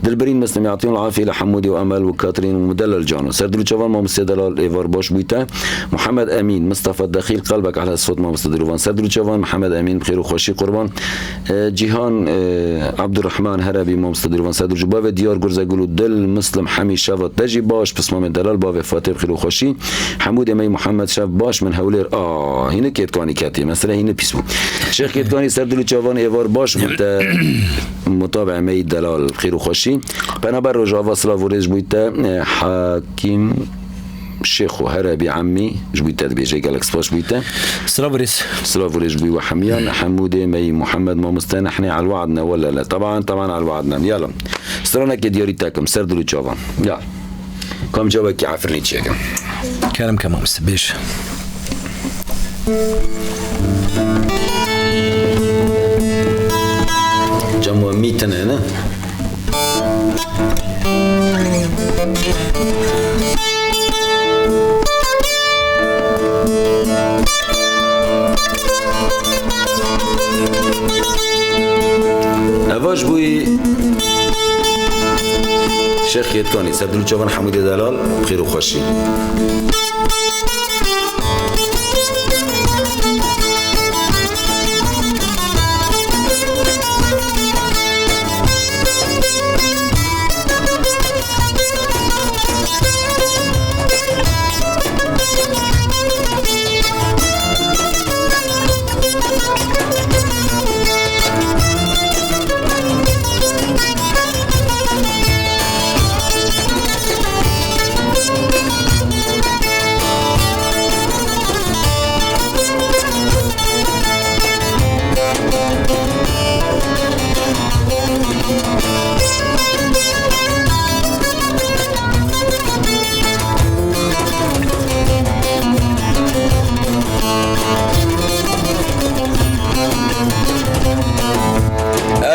دلبرین مسلم يعطيهم العافيه لحمودي وامل وكاترين ومدلل جانو سردلو جوان ما مستدلال ایوار باش بویت محمد امين مصطفى دخيل قلبك على الصوت ما مستدلوان سردلو جوان محمد امين بخير و خوشی قربان جيهان عبد الرحمن هربي ما مستدلوان سردلو جباب ديار گرزگلو دل مسلم حمي شفت تجي باش بس ما دلال باب فاتح بخير و خوشی حمود امي محمد شف باش من هولير هنا كيت كاني كاتي مثلا هنا بيسو شيخ كيتكاني سردلو جوان ايوار باش متابع مي دلال خير وخوشي بنابر رجاوا سلاف وريج بويتا حاكم شيخ هربي عمي جبويتا بيجي جالكس باش بويتا سلاف وريج بوي وحميان حمودي مي محمد ما مستنحني على وعدنا ولا لا طبعا على وعدنا يلا استرانا كدياري تاكم سردلو جوان يلا كم جوابك عفرني تشيكم كلام كمان مستبيش جمع ميتنا هنا أفاش بوي شيخ پیکانی سردلو چوان حمود دلال بخیر و خوشی.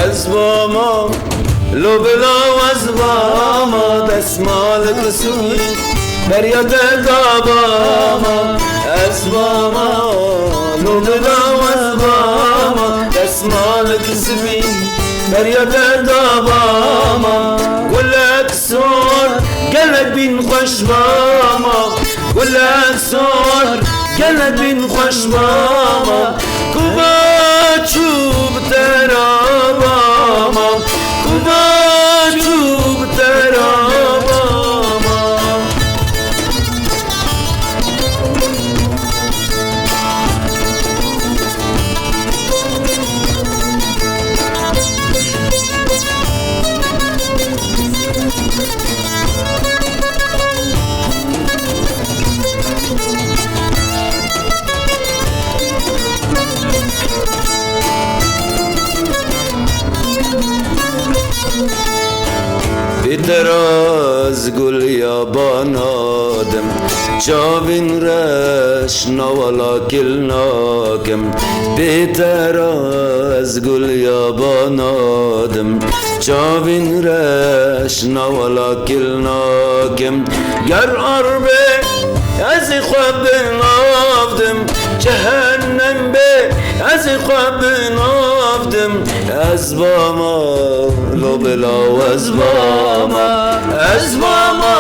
ازباما لو بلا ازباما دسمال کسوی بریاد داباما ازباما لو بلا ازباما دسمال کسوی بریاد داباما گلک سور گلک بین خوش باما گلک سور گلک بین خوش باما کوبا چوب تراباما کوبا چوب تراباما دراز گل یابان آدم چاوین رش نوالا کل ناکم بیتراز گل یابان آدم چاوین رش نوالا کل ناکم گر عربه از خواب نافدم جهنم به از خواب نافدم از باما لو بلا از باما از باما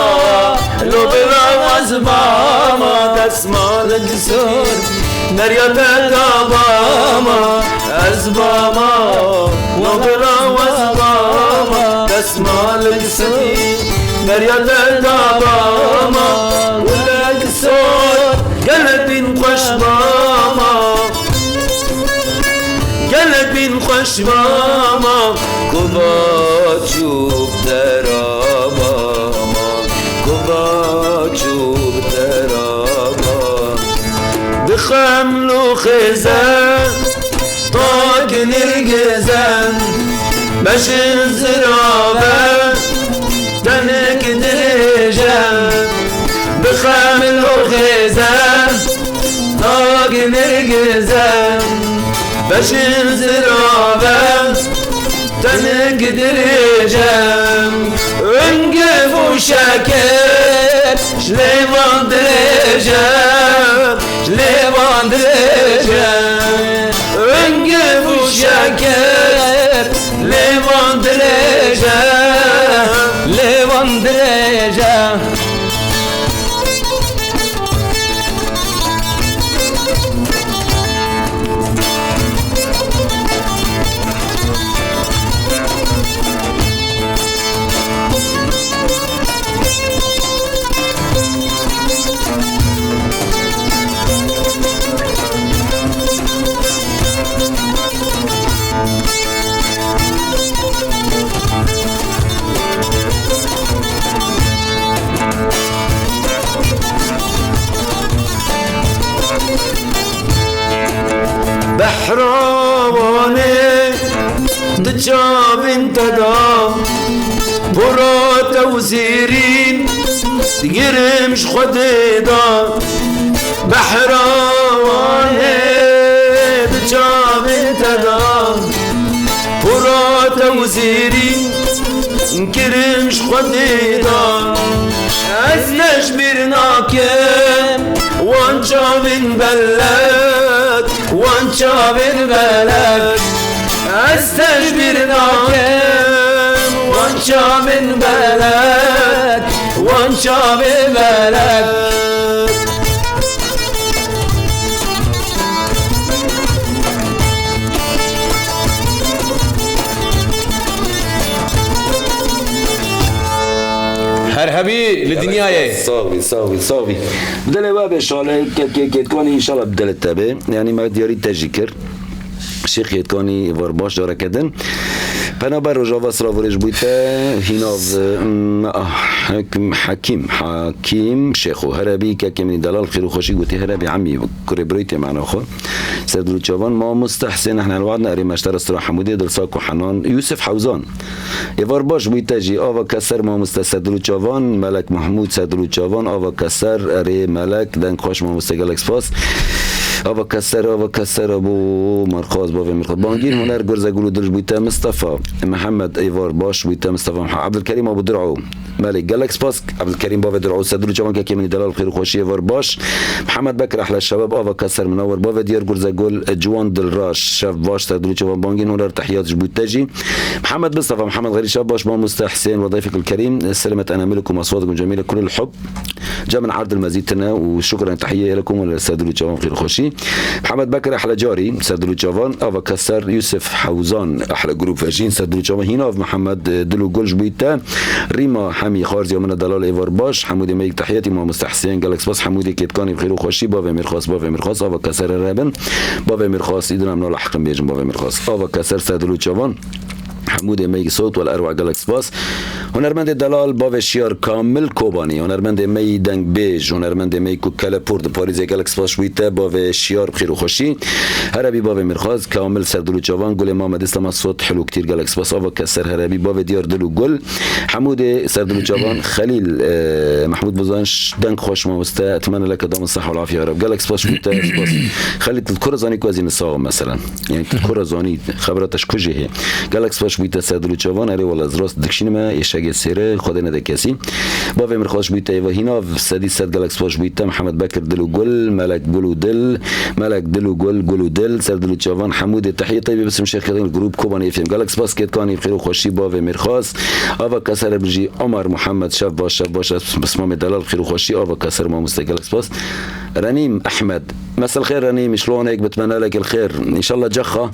لو بلا از باما دسمال جسور نریاد داباما از باما لو بلا از باما دسمال جسور نریاد داباما ولد سور قلب خوش باما قلب خوش باما کوبا چوب دراباما کوبا چوب دراباما بخملو خزن طاق نرگزن بشن زرابن دنك درجن بخملو خزن طاق نرگزن بشن زرابن دنك درجن انقف وشكر شليمان درجن شليمان درجن انقف وشكر ليمان درجن ليمان درجن بحراواني دجاب انتدا برا توزيرين تقرمش خديدا بحراواني دجاب انتدا برا توزيرين نكرمش خديدا ازنش برناكم وانشا من بلد وانشا من بلد استجبر ناكم وانشا من بلد چاوه برد هر هبی لدنیای صافي بدل باب شاله كتكوني ان شاء الله بدل التابع يعني ما دياري تجيكر شيخ يتكوني ورباش داره كدن بنابر رجاوا سراورش بويته هيناف حكيم شيخو هربي كمن دلال خير وخشي قلت هربي عمي كريبريتي معنا اخو سيدلو تشافان ما مستحسن احنا الوعدنا اري مشترى استراحه حمودي دلساك وحنان يوسف حوزان يورباش بويته جي اوا كسر ما مستسدلو تشافان ملك محمود سيدلو تشافان اوا كسر اري ملك دن خوش ما مستقل اكسباس آوا کسر ابو مرخاز باوی مرخاز بانگیر هنر گرزه گلو درج بویته مصطفى محمد ایوار باش بویته مصطفى عبدالکریم ابو درعو مالك جالكس باسك عبدالكريم باوی درعو سدلو جوان که من دلال خیر خوشی ایوار باش محمد بکر احلى الشباب آوا کسر منور باوی دیار گرزه گل جوان دلراش شف باش سدلو جوان بانگیر هنر تحيات بویتاجی محمد مصطفى محمد غير شاب باش ما مستحسن وضيفك الكريم سلمت اناملكم واصواتكم جميله كل الحب جاء من عرض المزيد تنا وشكرا تحيه لكم ولسدلو جوان خير خوشي محمد بكر احلى جاري سدلو جوان افا كسر يوسف حوزان احلى جروب فاجين سدلو جوان هنا محمد دلو جولج بيتا ريما حمي خارزي ومن دلال ايفار باش حمودي ميك تحياتي ما مستحسن جالكس باس حمودي كيتكاني بخير وخوشي بافي مرخاص افا كسر رابن بافي مرخاص ايدنا من الحق بيجن بافي مرخاص افا كسر سدلو جوان حمود مي صوت والاروع جالكس باس هنرمند دلال باو شیار کامل کوبانی هنرمند می دنگ بیج هنرمند می کو کلپورد پاریز جالکس باس ویته باو شیار بخیر و خوشی هربی باو مرخاز کامل سردلو جوان گل محمد اسلام صوت حلو کتیر جالکس باس آوا کسر هربی باو دیار دلو گل حمود سردلو جوان خلیل محمود بزانش دنگ خوش ما مست اتمنى لك دوام الصحه والعافيه يا رب جالكس باس ويته باس خليت الكره زاني كوزين الصاغ مثلا يعني الكره زاني خبرتش كوجه جالكس باس ويته سردلو جوان اري والله زراست دكشينما يشاق سيره خود نده کسی با وی مرخاش بیته و هینا سدی صد گالکس باش بیته محمد بکر دلو گل ملک گلو دل ملک دلو گلو دل سر دلو جوان حمود تحیه طیبه بسم شیخ خدین گروپ کوبانی فیلم گالکس باس کیت کانی بخیر و خوشی با وی مرخاس آوا کسر بجی عمر محمد شف باش بسمام دلال بخیر و خوشی آوا کسر ما مستقلکس باس رنيم احمد مساء الخير رنيم شلونك بتمنى لك الخير ان شاء الله جخه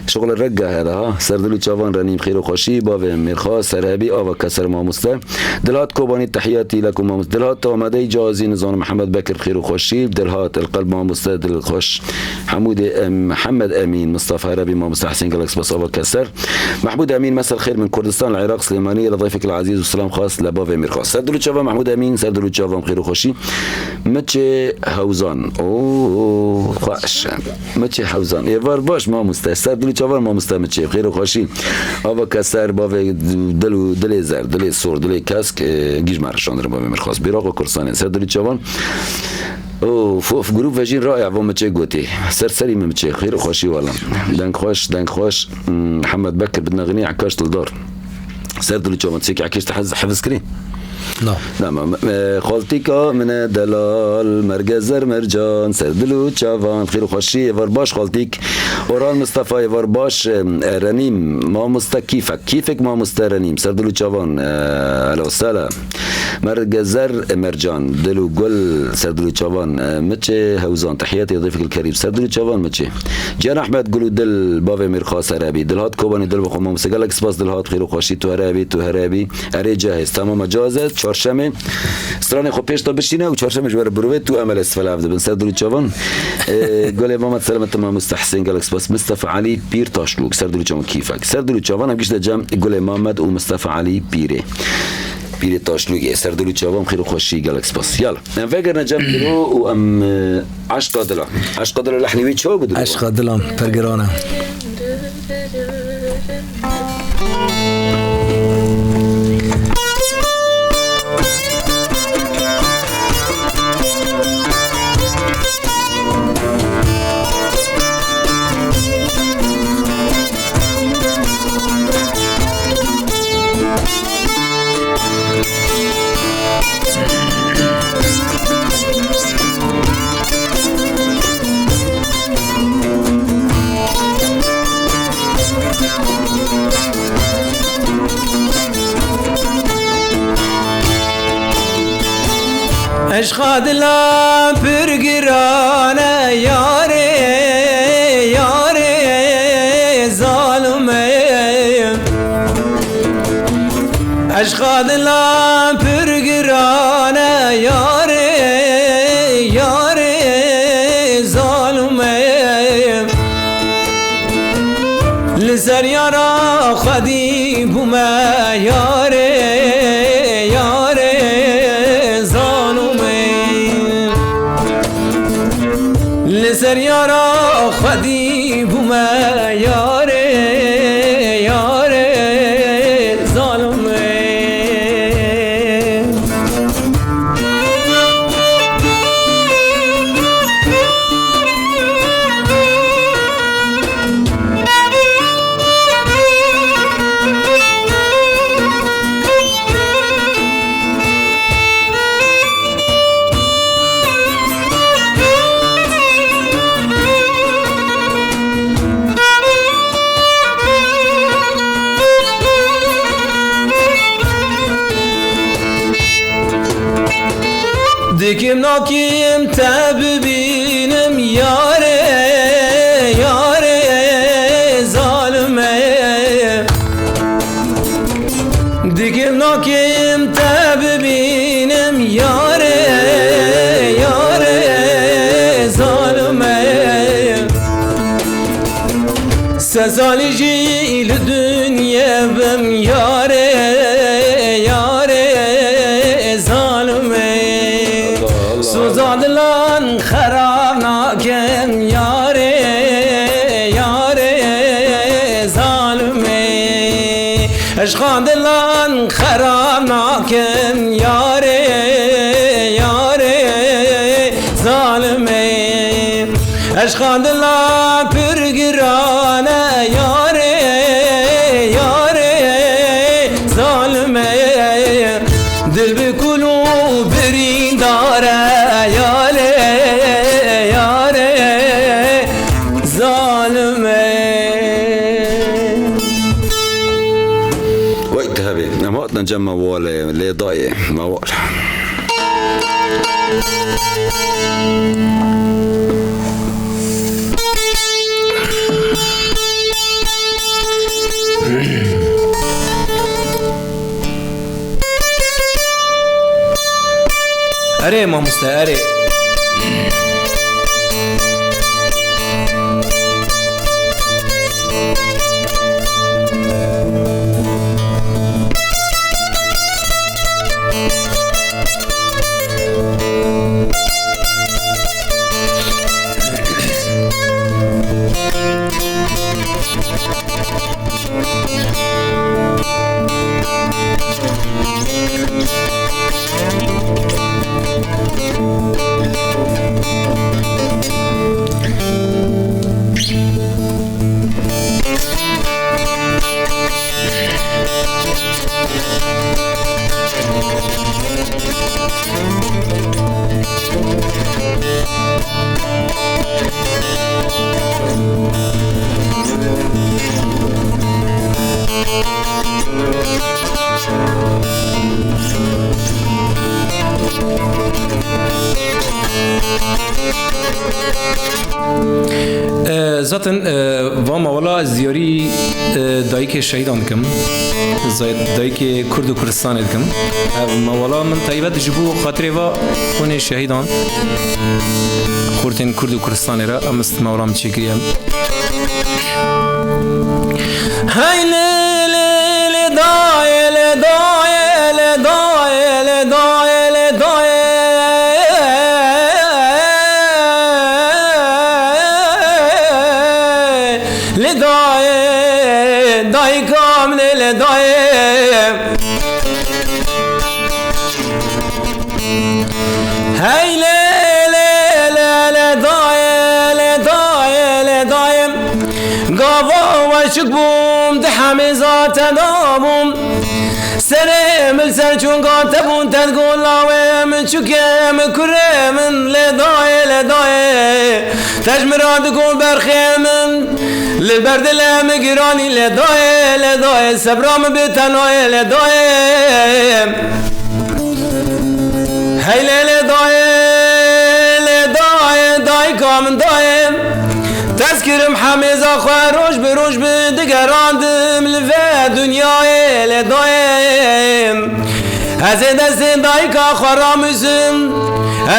شغل الرقه هذا ها سردلو جوان رنيم خير وخوشي باوي مرخاس سرابي آوا كسر ما مستا دلهات كوباني تحياتي لكم ما دلهات آماده جازي نظام محمد بكر خير وخوشي دلهات القلب ما مستا دل خوش حمود محمد امين مصطفى عربي ما مستحسن جالكس بس آوا كسر محمود امين مساء الخير من كردستان العراق سليمانيه لضيفك العزيز والسلام خاص لباوي مرخاس سردلو جوان محمود امين سردلو جوان خير وخوشي متشي هوزان اوه خوش متشي هوزان يفار باش ما مستا سردلو جوان ما مستا متشي خير وخوشي آوا كسر باوي دل زر دل سور دل کاسک گیج مرشان رو با مرخاص بیراق و کرسانه سردلی جوان او فوف گروپ وجین رائع و مچه گوتی سری مچه خیر و خوشی والا دنگ خوش محمد بکر بدنا غنی عکاش الدار سردلی جوان تسيك عكاش حفظ كريم نعم خالتيكا من دلال مرجزر مرجان سردلو تشافان خير وخشي ورباش خالتيك اوران مصطفى ورباش رنيم ما كيفك ما مسترنيم سردلو تشافان على السلام مرجزر مرجان دلو قل سردلو تشافان متشي هوزان تحياتي يضيفك الكريم سردلو تشافان متشي جان احمد قولوا دل بافي مرخاص هرابي دلهات كوباني دل بخو ما مستقلك سباس دلهات خير وخشي تو هرابي اري جاهز تمام جاهزه چهارشنبه استران خو پیش تا بشینه و چهارشنبه جوار بروه تو عمل استفاده افده بن سردلو جوان قال محمد سلامت تمام مستحسن جالكس باس مصطفى علي بير تاشلوك سردلو جوان كيفك سردلو جوان هم گشت جام قال محمد و مصطفى علي بيره تاشلوك سردلو جوان خير خوشي جالكس باس يلا نفكر نجم درو و ام عشق دلا لحنوي شو بدو عشق دلا برگرانه اشخاد لا برگرانه یاره یاره ظالمه اشخاد لا برگرانه یاره یاره ظالمه لسر یارا خودی بومه یاره یاره ظالمه لسر یارا خودی بومه یاره یاره ظالمه دکم ناکیم تب بینم یاره یاره ظالمه دکم ناکیم تب بینم یاره یاره ظالمه سزالی جیل دنیا بم یاره یاره ظالمه سوزادلان خراب ناکن یاره یاره ظالمه اشخاندلان خراب ناکن یاره یاره ظالمه اشخاندلان پرگرانه یاره یاره ظالمه دل بکلو برین داره یاره یاره ظالمه وقت هبه نموت نجمع موال لي ضايع موال اره ما مستعره zaten vama wala ziyari dayike şehîdan dikim dayike Kurd û Kurdistanê dikim ev me wala min taybet ji bo xatirê ve hûnê şehîdan xurtên Kurd û Kurdistanê re em ist mewram çêkiriye hey le le le daye le daye le daye le daye le daye le daye daye kamle le daye hey le le le le daye le daye le daye gava vaşık bum de hamizat adamum سرم السرچون قاتبون تدقون لاوم شكم كرم لداي لداي تجمرات قول برخيمن للبرد لمقراني لداي لداي سبرام بتناي لداي هيل لداي گرم حمیزا خواه روش به روش به دگراندم لفه دنیای لدایم از دست دایکا خراموزم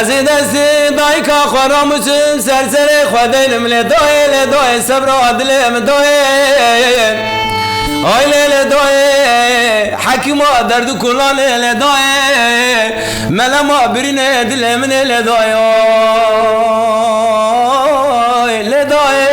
از دست دایکا خراموزم سرسر خودم لدای صبر عدلم دایم آی لدای حکیما درد کلان لدای ملما برین دل من لدای آی لدای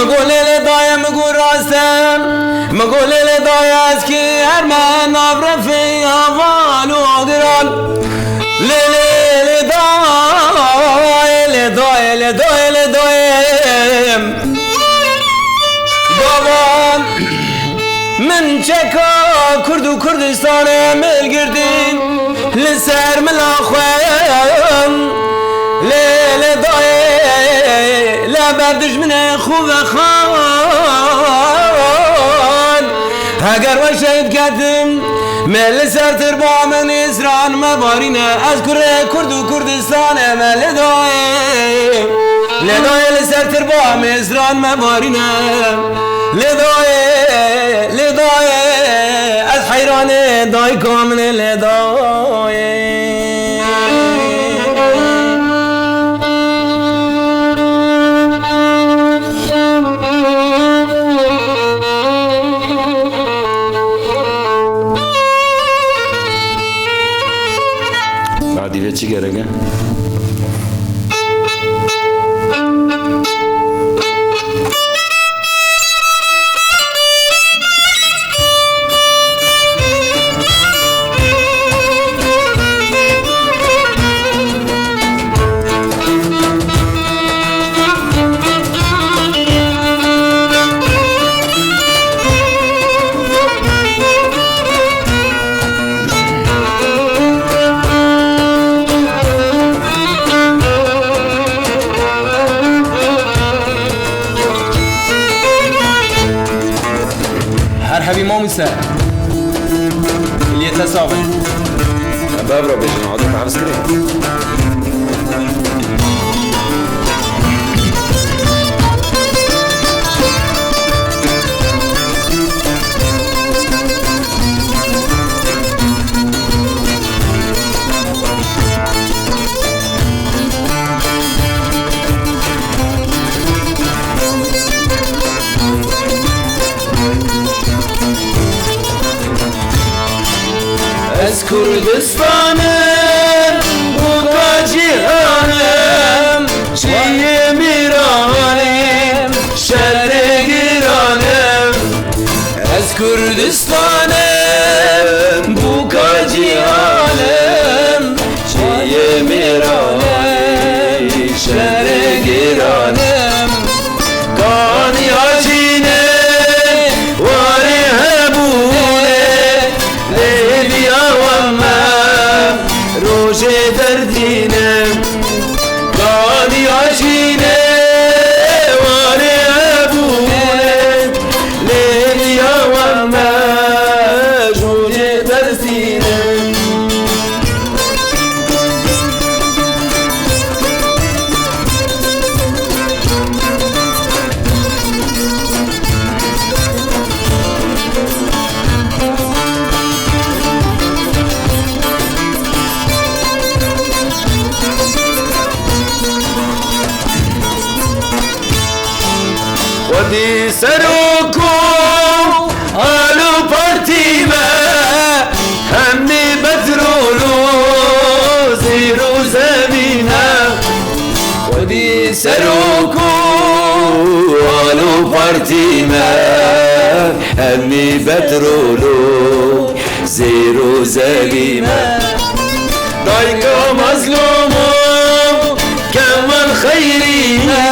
مقول لدايا مقول راسم مقول لدايا اسكي ارمان نبر في هوان وقران لدايا بابا من شكا كرد وكردستان ملقردين لسر ملاخوان لدايا لا بردش من خوب خان اگر و شهید کردم مل سر تربا من اسران مبارینه از کرد و کردستان مل لدای لسر تربا من اسران مبارینه لدای از حیران دای کامن لدای چی گرگه؟ مرحبی ماموسه اللي يتصابر باب ربي نقعد على السكرين از کردستانم و جیهانم چیه میرانم شهر گیرانم از کردستانم و جیهانم چیه میرانم شهر گیرانم کانی آجینه واری هبونه روش دردینم گانی آشینه واره ابونه لیلیا و مجونه درسینه ودي سروكم آلو بارتي ما همي بترولو زيرو زمينا ودي سروكم آلو بارتي ما همي بترولو زيرو زمينا دايكا مظلومو كمان خيرينا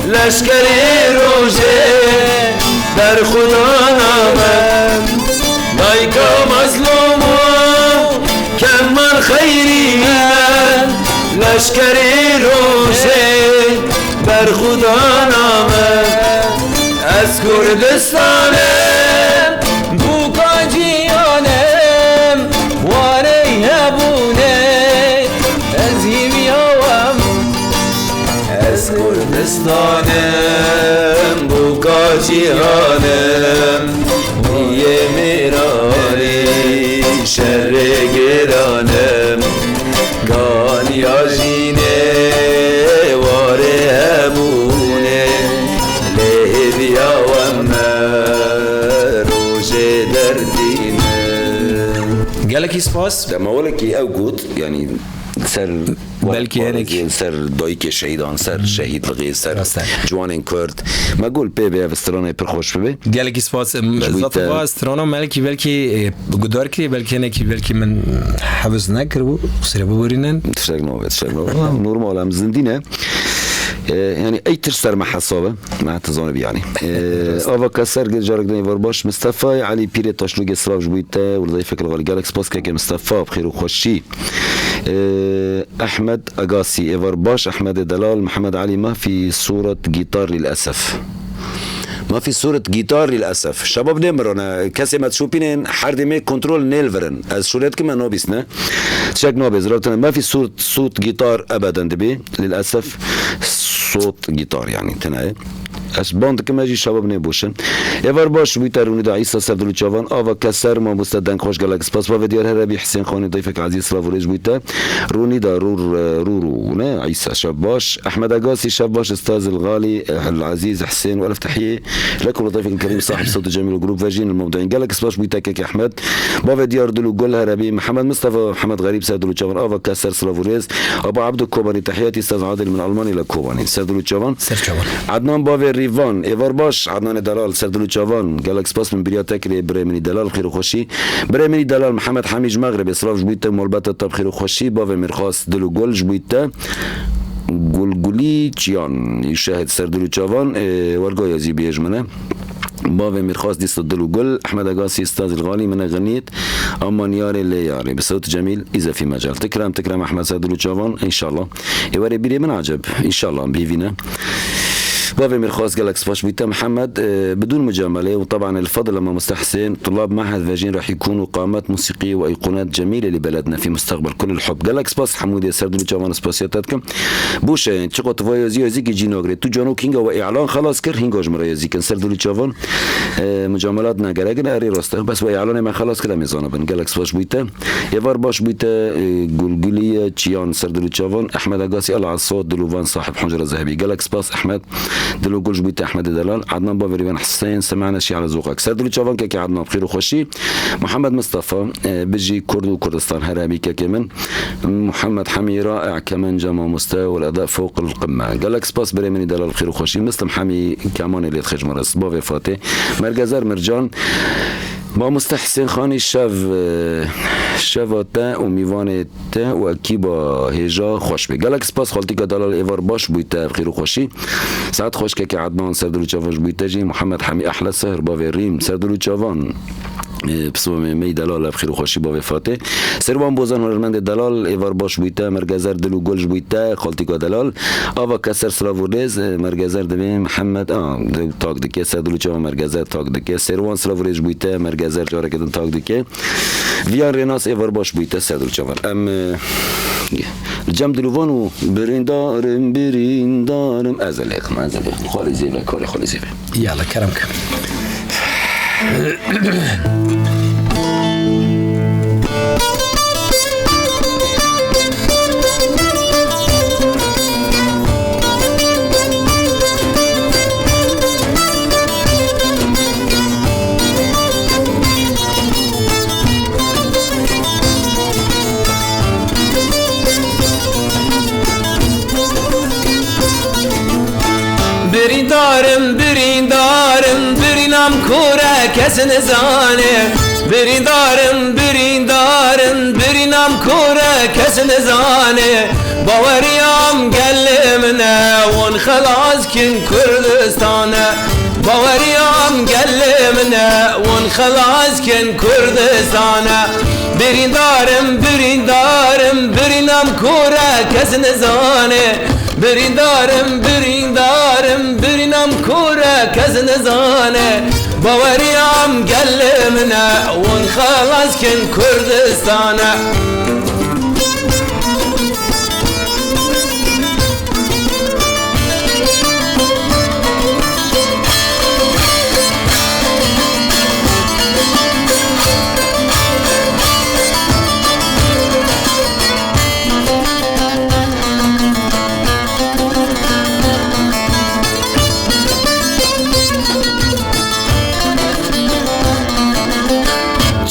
لشکری روزه در خدا نامم دایکا مظلومو کمال خیری من لشکری روزه در خدا نامم از کردستانم بوکا جیانم واره هبونه از هیویاوم از کردستانم بوکا جیهانم نیه میرانی شر گرانم گانی آجینه واره همونه لیدیا و مروش دردینم گلکی سپاس لما ولكي اوجود يعني سر بلكي هناك سر دايك شهيدان سر شهيد بغي سر راستن. جوانين كورد ما قول بي استرانه پرخوش ببي گلکی سپاس ذات با استرانا ملکی بلکی گدار کی بلکی نکی بلکی من حفظ نکربو خسر ببرینن تشتغلوا نورمال هم زندينه يعني اي ترسر مع حسابه مع تزانه يعني افا كسر جارك دني ورباش مصطفى علي بيري تاشلوج سلاف جويته والضيفك الغالي جالكس باسكا مصطفى بخير وخوشي احمد اقاسي ورباش احمد دلال محمد علي ما في صورة جيتار للاسف ما في صورة جيتار للأسف شباب نمرنا كاسي ما تشوفين حرد مي كنترول نيلفرن از شولات كما نوبيسنا تشاك نوبيز رابطنا ما في صوت جيتار أبدا دبي للأسف صوت جيتار يعني تناي اش باند كما يجي شباب نبوشن ايفر باش بيتروني دا عيسى سردلو تشافان افا كسر ما مستدن خوش قالك سباس با ديال هربي حسين خاني ضيفك عزيز سلافوريج بيتا روني دا رورو نا عيسى شباش احمد اقاسي شباش استاذ الغالي العزيز حسين والف تحيه لكم وضيفك الكريم صاحب الصوت الجميل وجروب فاجين المبدعين قالك سباش بيتا كيك احمد با ديال دلو قول هربي محمد مصطفى محمد غريب سردلو تشافان افا كسر سلافوريز ابو عبد الكوباني تحياتي استاذ عادل من المانيا لكوباني سردلو تشافان عدنان باوي ريفان ايفر باش عدنان دلال سردلو تشافان جالكس باس من برياتك بريمني دلال خير وخوشي بريمني دلال محمد حميج مغرب اصراف جبيته مولبات الطب خير وخوشي باوي مرخاص دلو جول جبيته گلگلی چیان يشاهد سردلو تشافان ورقا يزي بيجمنه باوي مرخاص ديست دلو جول احمد اقاسي استاذ الغالي من غنيت امان ياري لي ياري بصوت جميل اذا في مجال تكرم احمد سردلو تشافان ان شاء الله يوري بيري من عجب ان شاء الله بيفينا بافي مرخاص جالكس باش بيتا محمد بدون مجامله وطبعا الفضل لما مستحسن طلاب معهد فاجين راح يكونوا قامات موسيقيه وايقونات جميله لبلدنا في مستقبل كل الحب جالكس باس حمودي سردلو تشافان سباسياتكم بوشه تشقو تفايزي زيكي جينوغري تو جانو كينغا واعلان خلاص كر هينجاج مريزي كان سردلو تشافان مجاملاتنا جراجنا اري راسته بس واعلان ما خلاص كده ميزانه بن جالكس باش بيتا يفر باش بيتا غلغليه تشيان سردلو تشافان احمد اقاسي العصاد دلوفان صاحب حجره ذهبي جالكس باس احمد دلو قلج بيت احمد دلال عدنان بافري بن حسين سمعنا شي على ذوقك سردلو تشافان كي عدنان بخير وخوشي محمد مصطفى بيجي كرد وكردستان هرامي كمان محمد حمي رائع كمان جمع مستوى والاداء فوق القمه جالكس باس بريمني دلال بخير وخوشي مسلم حمي كمان اللي تخرج مرس بافي فاتي مرجزر مرجان با مستحسن خانی شواتا و میوانتا و اکیبا هجا خوش بی گلک سپاس خالتی که دلال ایوار باش بویتا بخیر و خوشی ساعت خوش که عدنان سردلو چاوانش بویتا جی محمد حمی احلى سهر باوی ریم سردلو چاوان بسوم می دلال بخیر و خوشی با وفاته سروان بوزن هنرمند دلال ایوار باش بویته مرگزر دلو گلج بویته خالتیکا دلال آوا کسر سلاوریز مرگزر دبی محمد تاک دکه سدلو چا مرگزر تاک دکه سروان سلاوریز بویته مرگزر جاره کدن تاک دکه ویان رناس ایوار باش بویته سدلو چا ام جم دلوان و بریندارم از الیخم خالی زیبه کاری خالی زیبه يلا كرمك Biridarım birinam kura kesin zane Biridarım birinam kura kesin zane Bavariyam gellimine on khalas kin Kürdistan'a Bavariyam gellimine on khalas kin Kürdistan'a Biridarım birinam kura kesin zane Biridarım birinam kura kezin zane Bavariyam gellimine on khalas kin Kürdistan'a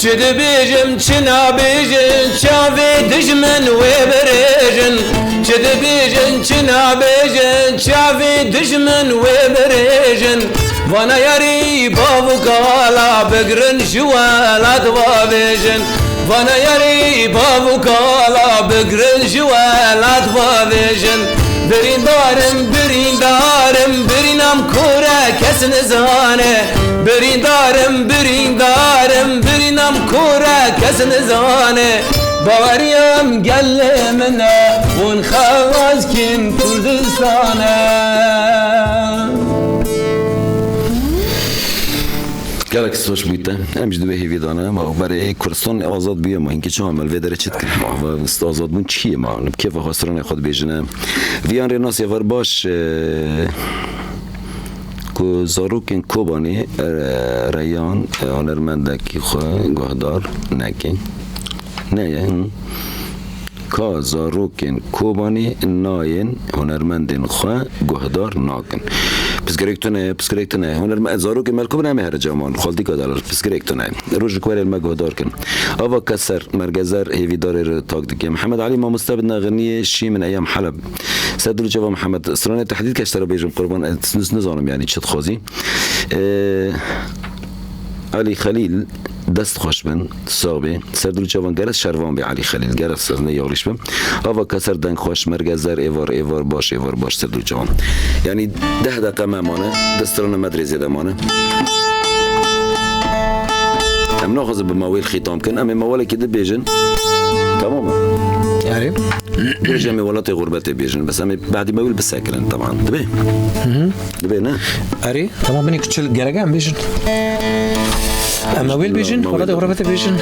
Çidi bijim çina bijin çavi düşmen ve berejin Çidi bijin çina bijin çavi düşmen ve berejin Vana yari bavu kala begrin şuvalat vavejin Vana yari bavu kala begrin şuvalat vavejin birinam kura kesin zane Biridarım birinam kura kesin zane Bavariyam gellimine un khalas kin Kürdistan'a Gelek soş buyta. Emj dve hevi dana ma برای کردستان آزاد بیه ما اینکه چه عمل و داره چت کنه ما است آزاد بون چیه ما کیف خسران خود بیجنه ویان رناس یور باش کو زاروکن کوبانی ریان هنرمندکی خو گهدار نکن نه کا زاروکن کوبانی ناین هنرمندین خو گهدار ناکن پسکریکتونه هنرمند زاروک ملکو نمی هر جامان خالدی کدالر پسکریکتونه روز کویر المگهدار کن آوا کسر مرگزر هیوی داره تاک دیگه محمد علی ما مستبد نغنی شی من ایام حلب سدلو جواب محمد سرانه تحدید کشتر بیجم قربان نزانم یعنی چت خوازی علی خلیل دست خوش بن صابه سردلو جوان گرس شروان به علی خلیل گرس نه یاریش بم آوا کسر دنگ خوش مرگزر ایوار باش سردلو جوان یعنی 10 دقیقه مامانه دستران مدرسه دمانه ام ناخذ بموال ختام كن ام موال كده بيجن تماما يعني بيجن موالات غربته بيجن بس ام بعد موال بسكرن طبعا دبي نه اري تمام بني كتشل جرجان بيجن اما ويل بيجن ولا غربته بيجن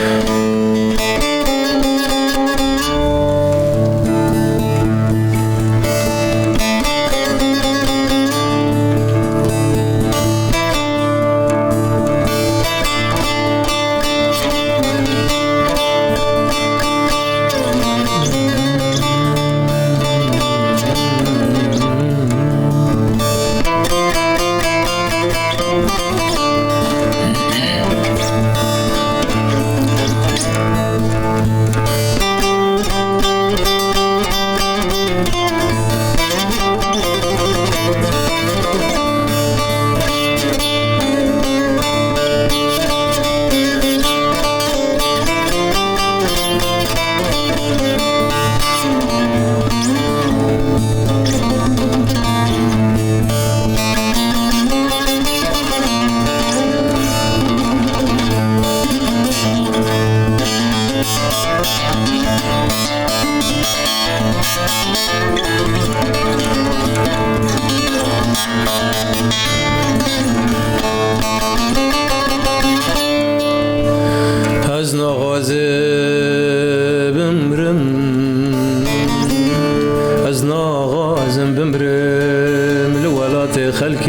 أزنا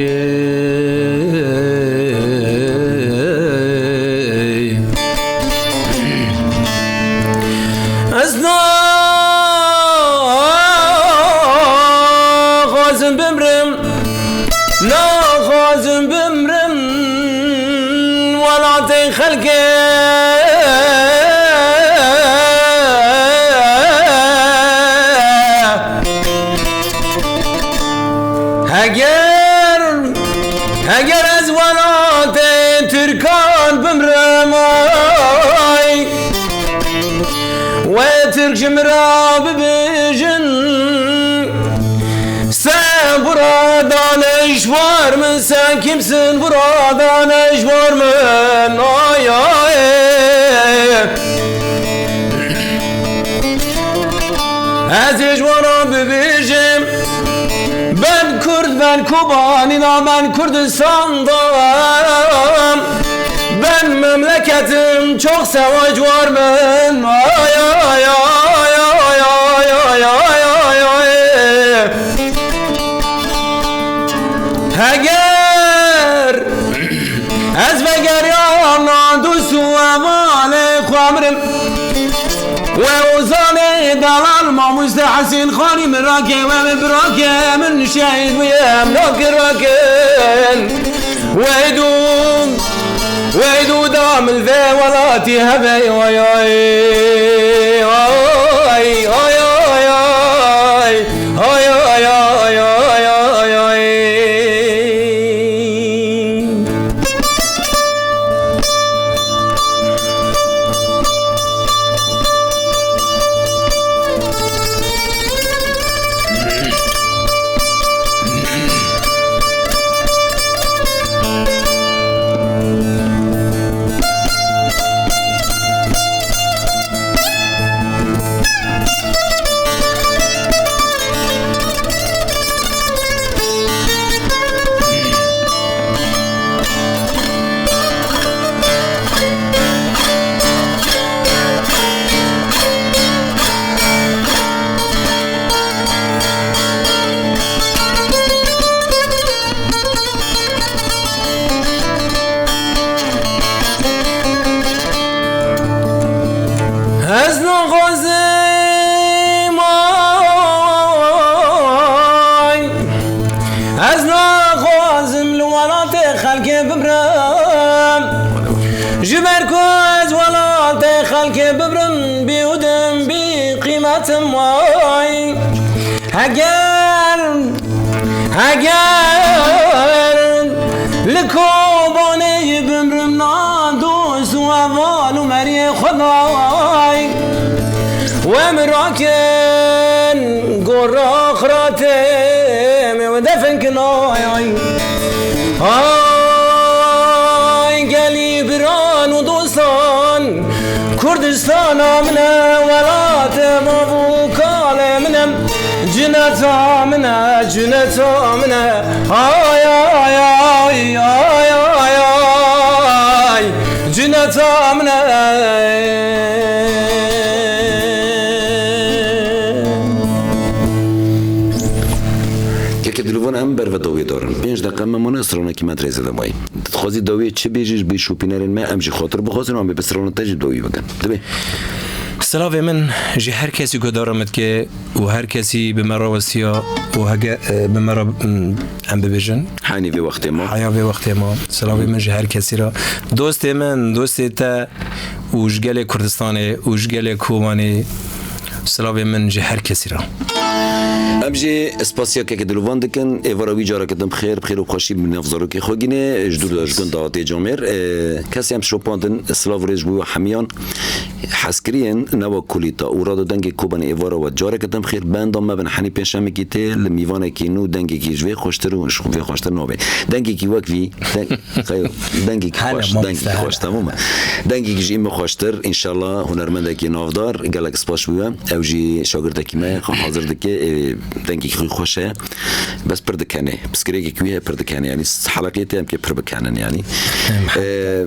خازن بمرم لا خازن بمرم ولا تخلقي اگر از ولات ترکان بمرمای و ترک جمرا ببیجن سن برا دانشوار من سن kimsin برا دانشوار من آی آی از اجوارا ببیجم ben Kürt ben Kubanina ben Kürdistan'dayım ben memleketim çok sevaç var ben ay ay ay ay ay ay ay ay ay Eğer ez veger yana dusu evale kuamrim ووزاني دلال ما مستحسن خاني من راكي ومن براكي من شهيد ويام ناكر راكن ويدو دام الذي ولاتي هبي واي واي واي واي واي واي واي جبركوز ولا تخلك ببرم بيودم بقيمتم واي هجر لكوباني بمرم نادوس وفالو مري خداي ومراكن قرى خراتم ودفن كناي قالي بران ودوسان كردستان منه ولات مبوكال منه جنتا منه آي آي آي آي آي آي جنتا منه دلوان هم بر و داوی دارن 5 دقیقه ممانه اسرانه که مدرسه دمایی خوازی داوی چه بیجیش بی شوپینرین ما امجی خاطر بخواستن هم به اسرانه تجی داوی بگن دبی سلاوی من جی هر کسی که دارمد که و هر کسی به مرا وسیا و هگه به مرا هم ببیجن حانی به وقت ما سلاوی من جی هر کسی را دوست من دوست تا وجگل کردستانه وجگل کومانی سلاوی من جی هر کسی را امجی اسپاسیا که دلوان دکن ایواروی جارا کدم بخیر و خوشی من افزارو که خوگینه جدول اجگن دعاتی جامر کسی هم شوپاندن اسلاو ریج بو حمیان حسکرین نوا کولیتا و رادو دنگ کوبان ایوارا و جارا کدم بخیر بندام ما بن حنی پیشم کیته لمیوانه کی نو دنگی کی جوی خوشتر و شوفی خوشتر نوبه دنگی کی وقتی دنگی کی خوش تمام دنگی کی جیم خوشتر ان شاء الله هنرمنده کی نافدار گلک سپاس بو او جی شاگرد کی ما حاضر دکه دنگی کی خوشه بس پردکنه بسکری کی پردکنه یعنی حلقیت هم که پردکنن یعنی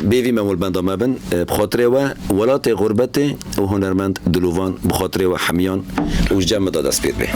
بیوی مول بندام ما بن بخاطر و ولات غربت و هنرمند دلوان بخاطر و حمیان و جمع داد است به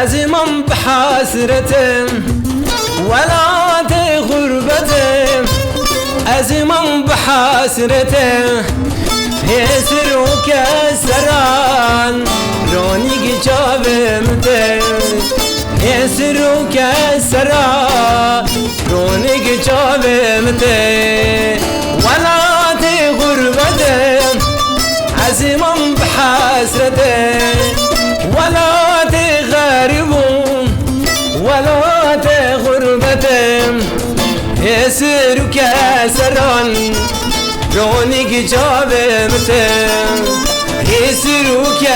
أزمم بحسرة ولا غربة أزمم بحسرة يسرك سران روني جابمته يسرك سران روني جابمته ولا غربة أزمم بحسرة ولا غريب ولا غربة يسرك سران رونق جابمته يسرك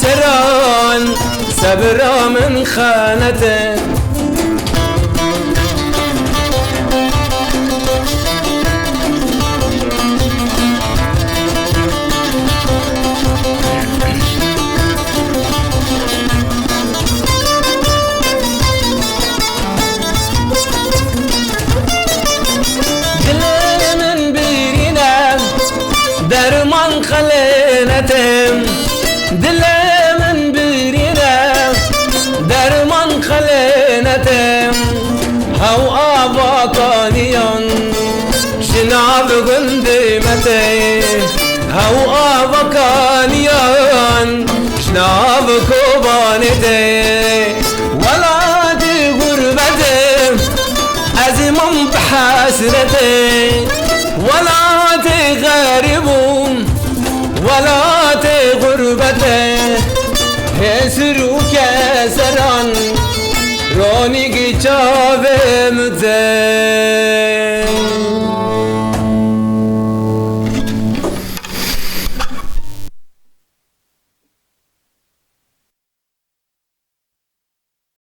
سران صبر من خانته درمان خلينتم دل من برينا درمان خلينتم هو آباطانيان شناب قندمتي هو آباطانيان شناب كوبانتي ولا دي غربتي أزمم بحسرتي ولا غريب ولا غربة يسرك سران رونق جابمته